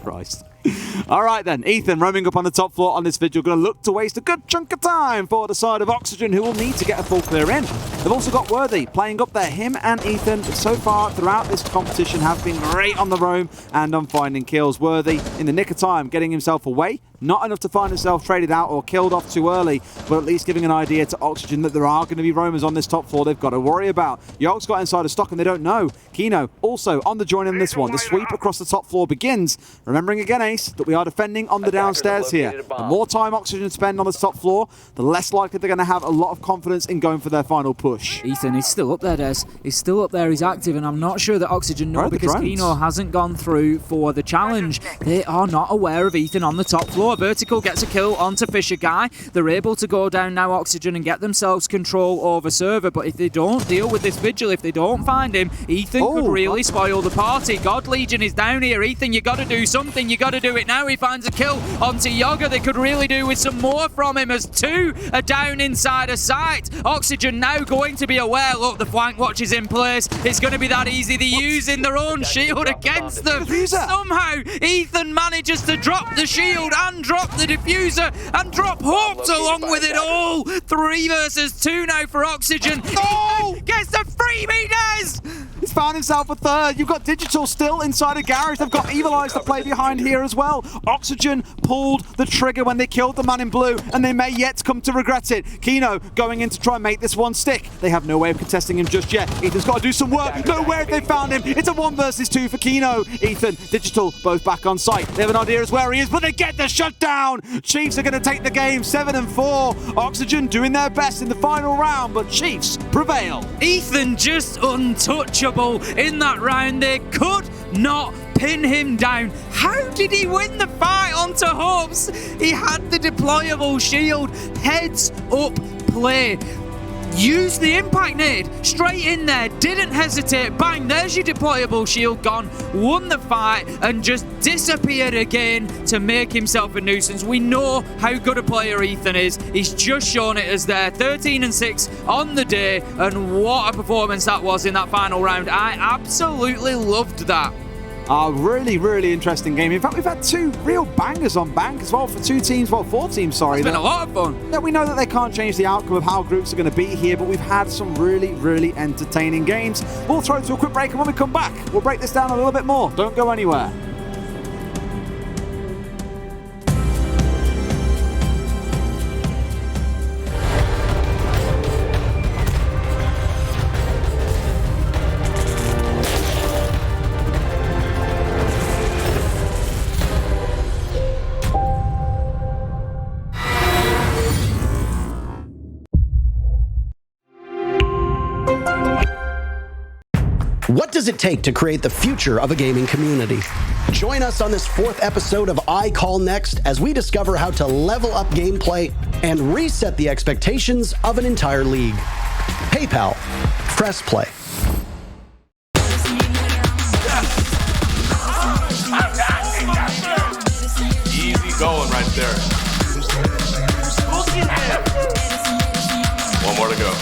Christ. All right then, Ethan roaming up on the top floor on this vigil, going to look to waste a good chunk of time for the side of Oxygen, who will need to get a full clear in. They've also got Worthy playing up there. Him and Ethan so far throughout this competition have been great on the roam and on finding kills. Worthy in the nick of time getting himself away. Not enough to find himself traded out or killed off too early, but at least giving an idea to Oxygen that there are going to be roamers on this top floor they've got to worry about. Yogg's got inside of stock and they don't know. Kino also on the join in this one. The sweep across the top floor begins. Remembering again, Ace, that we are defending on the downstairs here. The more time Oxygen spend on this top floor, the less likely they're going to have a lot of confidence in going for their final push. Ethan, he's still up there, Des. He's still up there, he's active, and I'm not sure that Oxygen know because Kino hasn't gone through for the challenge. They are not aware of Ethan on the top floor. Vertical gets a kill onto Fisher Guy. They're able to go down now, Oxygen, and get themselves control over server, but if they don't deal with this vigil, if they don't find him, Ethan could really spoil the party. God Legion is down here. Ethan, you got to do something. You got to do it now. He finds a kill onto Yoga. They could really do with some more from him as 2 are down inside a site. Oxygen now going to be aware. Look, the flank watch is in place. It's going to be that easy. They're using their own shield against them. Somehow, Ethan manages to drop the shield and drop the diffuser and drop Hawks along with it all. 3 versus 2 now for Oxygen. Oh! Gets the freebie, Des! He's found himself a third. You've got Digital still inside a garage. They've got Evil Eyes to play behind here as well. Oxygen pulled the trigger when they killed the man in blue, and they may yet come to regret it. Kino going in to try and make this one stick. They have no way of contesting him just yet. Ethan's got to do some work. Nowhere have they found him. It's a 1 versus 2 for Kino. Ethan, Digital, both back on site. They have an idea as where he is, but they get the shutdown. Chiefs are going to take the game 7-4. Oxygen doing their best in the final round, but Chiefs prevail. Ethan just untouchable in that round. They could not pin him down. How did he win the fight onto Hopes? He had the deployable shield. Heads up play. Use the impact nade straight in there, didn't hesitate, bang, there's your deployable shield gone, won the fight and just disappeared again to make himself a nuisance. We know how good a player Ethan is. He's just shown it as there. 13-6 on the day, and what a performance that was in that final round. I absolutely loved that. Really, really interesting game. In fact, we've had 2 real bangers on bank as well for 4 teams, sorry. It's been a lot of fun. Yeah, we know that they can't change the outcome of how groups are going to be here, but we've had some really, really entertaining games. We'll throw to a quick break, and when we come back, we'll break this down a little bit more. Don't go anywhere. What does it take to create the future of a gaming community? Join us on this 4th episode of I Call Next as we discover how to level up gameplay and reset the expectations of an entire league. PayPal. Press play. Easy going right there. One more to go.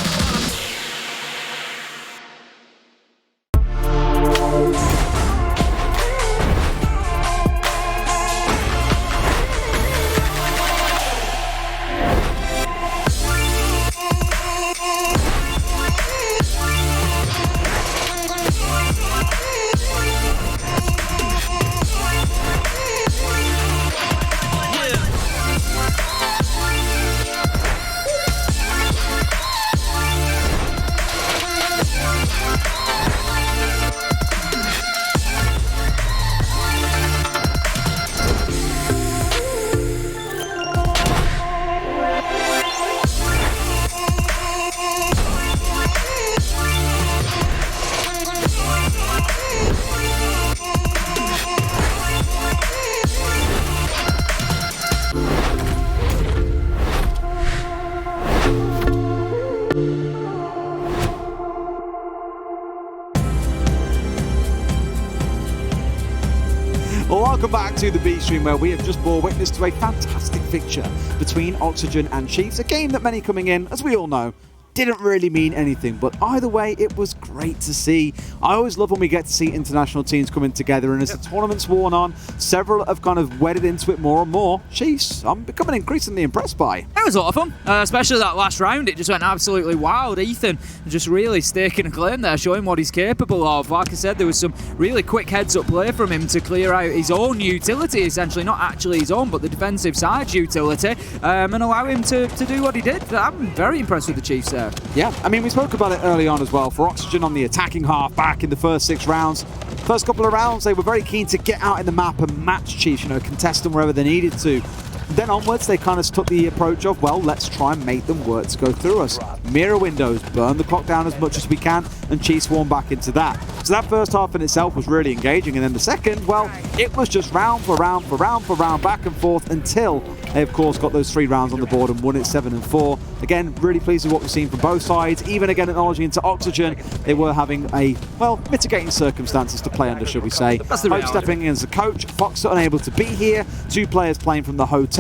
Welcome back to the B stream, where we have just bore witness to a fantastic fixture between Oxygen and Chiefs, a game that many coming in, as we all know, didn't really mean anything, but either way, it was great to see. I always love when we get to see international teams coming together, and as the tournament's worn on, several have kind of wedded into it more and more. Chiefs, I'm becoming increasingly impressed by. It was a lot of fun, especially that last round. It just went absolutely wild. Ethan just really staking a claim there, showing what he's capable of. Like I said, there was some really quick heads-up play from him to clear out his own utility, essentially, not actually his own, but the defensive side's utility, and allow him to do what he did. I'm very impressed with the Chiefs there. Yeah, I mean, we spoke about it early on as well. For Oxygen on the attacking half back in the first 6 rounds. First couple of rounds, they were very keen to get out in the map and match Chiefs, contest them wherever they needed to. Then onwards, they kind of took the approach of, well, let's try and make them work to go through us. Mirror windows, burn the clock down as much as we can, and Chiefs swarm back into that. So that first half in itself was really engaging, and then the second, well, it was just round for round for round for round, back and forth, until they, of course, got those 3 rounds on the board and won it 7-4. Again, really pleased with what we've seen from both sides. Even again, acknowledging into Oxygen, they were having mitigating circumstances to play under, should we say. That's the Hope reality. stepping in as a coach, Fox unable to be here, 2 players playing from the hotel.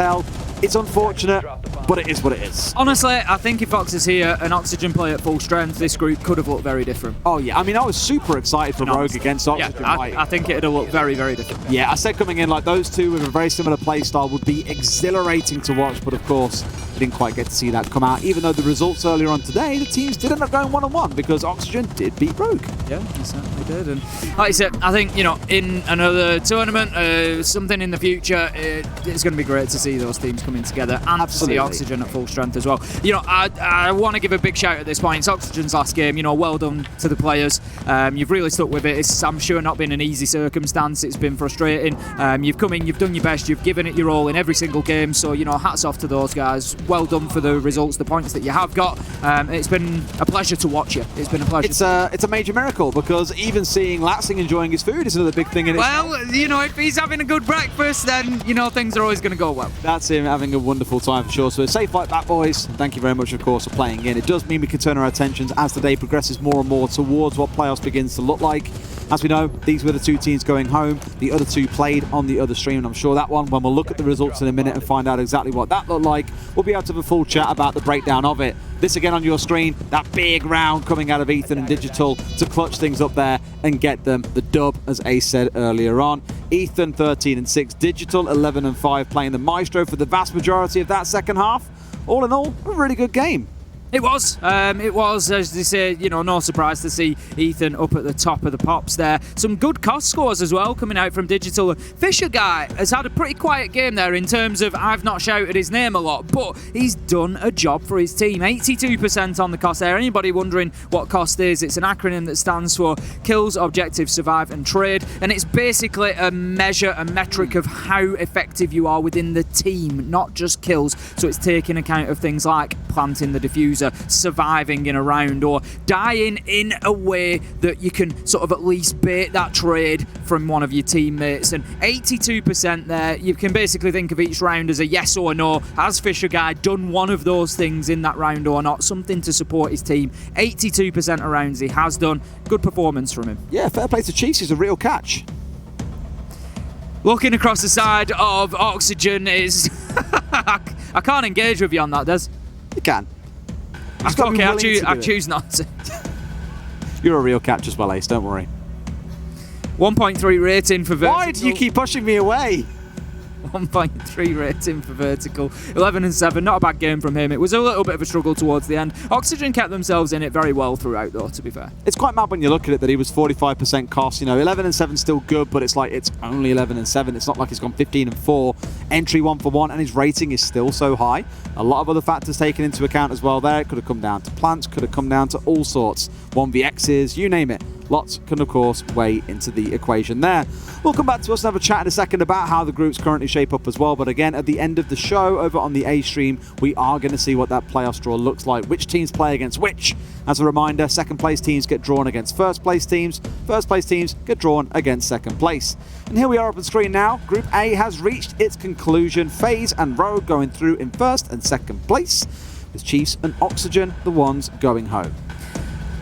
It's unfortunate, but it is what it is. Honestly, I think if Fox is here and Oxygen play at full strength, this group could have looked very different. Oh yeah, I mean, I was super excited for Rogue against Oxygen. Yeah, I think it'd have looked very, very different. Yeah, I said coming in, like, those two with a very similar play style would be exhilarating to watch, but of course, we didn't quite get to see that come out, even though the results earlier on today, the teams did end up going 1-1 because Oxygen did beat Rogue. Yeah, he certainly did. And like I said, I think, in another tournament, something in the future, it's going to be great to see those teams coming together and Absolutely. to see Oxygen at full strength as well. I want to give a big shout at this point. It's Oxygen's last game. Well done to the players. You've really stuck with it. It's, I'm sure, not been an easy circumstance. It's been frustrating. You've come in, you've done your best, you've given it your all in every single game. So, hats off to those guys. Well done for the results, the points that you have got. It's been a pleasure to watch you. It's been a pleasure. It's a major miracle because even seeing Latsing enjoying his food is another big thing in it. Well, if he's having a good breakfast, then, things are always going to go well. That's him having a wonderful time for sure. So safe like that, boys. Thank you very much, of course, for playing in. It does mean we can turn our attentions as the day progresses more and more towards what playoffs begins to look like. As we know, these were the two teams going home. The other two played on the other stream, and I'm sure that one, when we'll look at the results in a minute and find out exactly what that looked like, we'll be able to have a full chat about the breakdown of it. This again on your screen, that big round coming out of Ethan and Digital to clutch things up there and get them the dub, as Ace said earlier on. Ethan 13-6, Digital 11-5, playing the Maestro for the vast majority of that second half. All in all, a really good game. It was, as they say, no surprise to see Ethan up at the top of the pops there. Some good cost scores as well coming out from Digital. Fisher Guy has had a pretty quiet game there in terms of I've not shouted his name a lot, but he's done a job for his team. 82% on the cost there. Anybody wondering what cost is? It's an acronym that stands for Kills, Objectives, Survive and Trade, and it's basically a measure, a metric of how effective you are within the team, not just kills. So it's taking account of things like planting the diffuser, surviving in a round, or dying in a way that you can sort of at least bait that trade from one of your teammates. And 82% there, you can basically think of each round as a yes or no. Has Fisher Guy done one of those things in that round or not? Something to support his team. 82% of rounds he has done. Good performance from him. Yeah, fair play to Chiefs. He's a real catch. Looking across the side of Oxygen is... I can't engage with you on that, Des. You can. Okay, I choose not to. You're a real catch as well, Ace, don't worry. 1.3 rating for Vertical. Why do you keep pushing me away? 1.3 rating for Vertical. 11-7, not a bad game from him. It was a little bit of a struggle towards the end. Oxygen kept themselves in it very well throughout, though, to be fair. It's quite mad when you look at it that he was 45% cost. 11-7 still good, but it's like it's only 11-7. It's not like he's gone 15-4, entry 1-for-1, and his rating is still so high. A lot of other factors taken into account as well there. It could have come down to plants, could have come down to all sorts. 1vx's, you name it. Lots can, of course, weigh into the equation there. We'll come back to us and have a chat in a second about how the groups currently shape up as well. But again, at the end of the show over on the A stream, we are going to see what that playoff draw looks like. Which teams play against which. As a reminder, second place teams get drawn against first place teams. First place teams get drawn against second place. And here we are up on screen now. Group A has reached its conclusion. FaZe and Rogue going through in first and second place, with Chiefs and Oxygen the ones going home.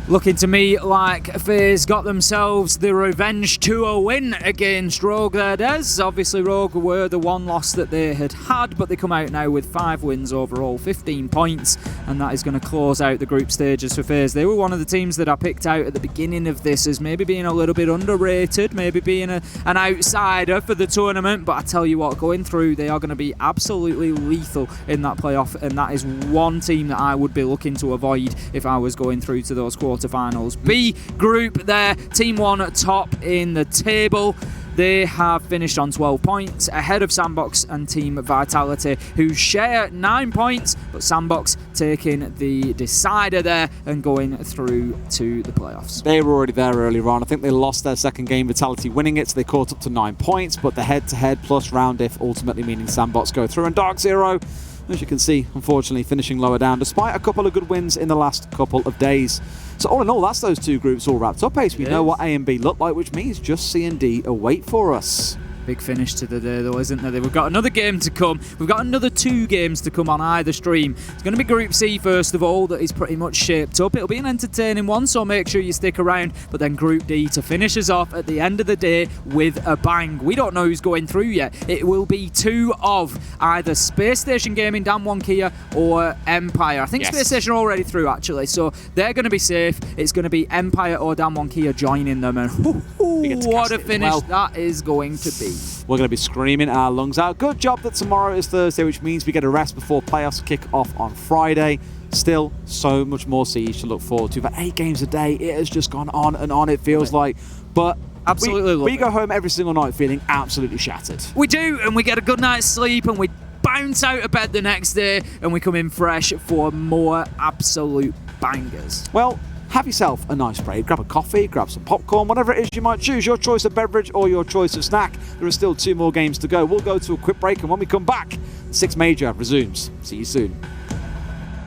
Looking to me like FaZe got themselves the revenge 2-0 win against Rogue there, Des. Obviously, Rogue were the one loss that they had, but they come out now with 5 wins overall, 15 points, and that is going to close out the group stages for FaZe. They were one of the teams that I picked out at the beginning of this as maybe being a little bit underrated, maybe being an outsider for the tournament, but I tell you what, going through, they are going to be absolutely lethal in that playoff, and that is one team that I would be looking to avoid if I was going through to those quarterfinals. B group there, Team 1 top in the table. They have finished on 12 points, ahead of Sandbox and Team Vitality, who share 9 points, but Sandbox taking the decider there and going through to the playoffs. They were already there earlier on. I think they lost their second game, Vitality winning it, so they caught up to 9 points, but the head-to-head plus round diff ultimately meaning Sandbox go through, and Dark Zero, as you can see, unfortunately finishing lower down, despite a couple of good wins in the last couple of days. So all in all, that's those two groups all wrapped up, Ace. We know what A and B look like, which means just C and D await for us. Big finish to the day, though, isn't there? We've got another game to come. We've got another 2 games to come on either stream. It's going to be Group C, first of all, that is pretty much shaped up. It'll be an entertaining one, so make sure you stick around. But then Group D to finish us off at the end of the day with a bang. We don't know who's going through yet. It will be 2 of either Space Station Gaming, Dan1 Kia, or Empire. I think Space Station are already through, actually, so they're going to be safe. It's going to be Empire or Dan1 Kia joining them, and what a finish that is going to be. We're going to be screaming our lungs out. Good job that tomorrow is Thursday, which means we get a rest before playoffs kick off on Friday. Still, so much more Siege to look forward to. But 8 games a day, it has just gone on and on, it feels like. But absolutely we go home every single night feeling absolutely shattered. We do, and we get a good night's sleep, and we bounce out of bed the next day, and we come in fresh for more absolute bangers. Well, have yourself a nice break. Grab a coffee, grab some popcorn, whatever it is you might choose. Your choice of beverage or your choice of snack. There are still 2 more games to go. We'll go to a quick break, and when we come back, the 6th Major resumes. See you soon.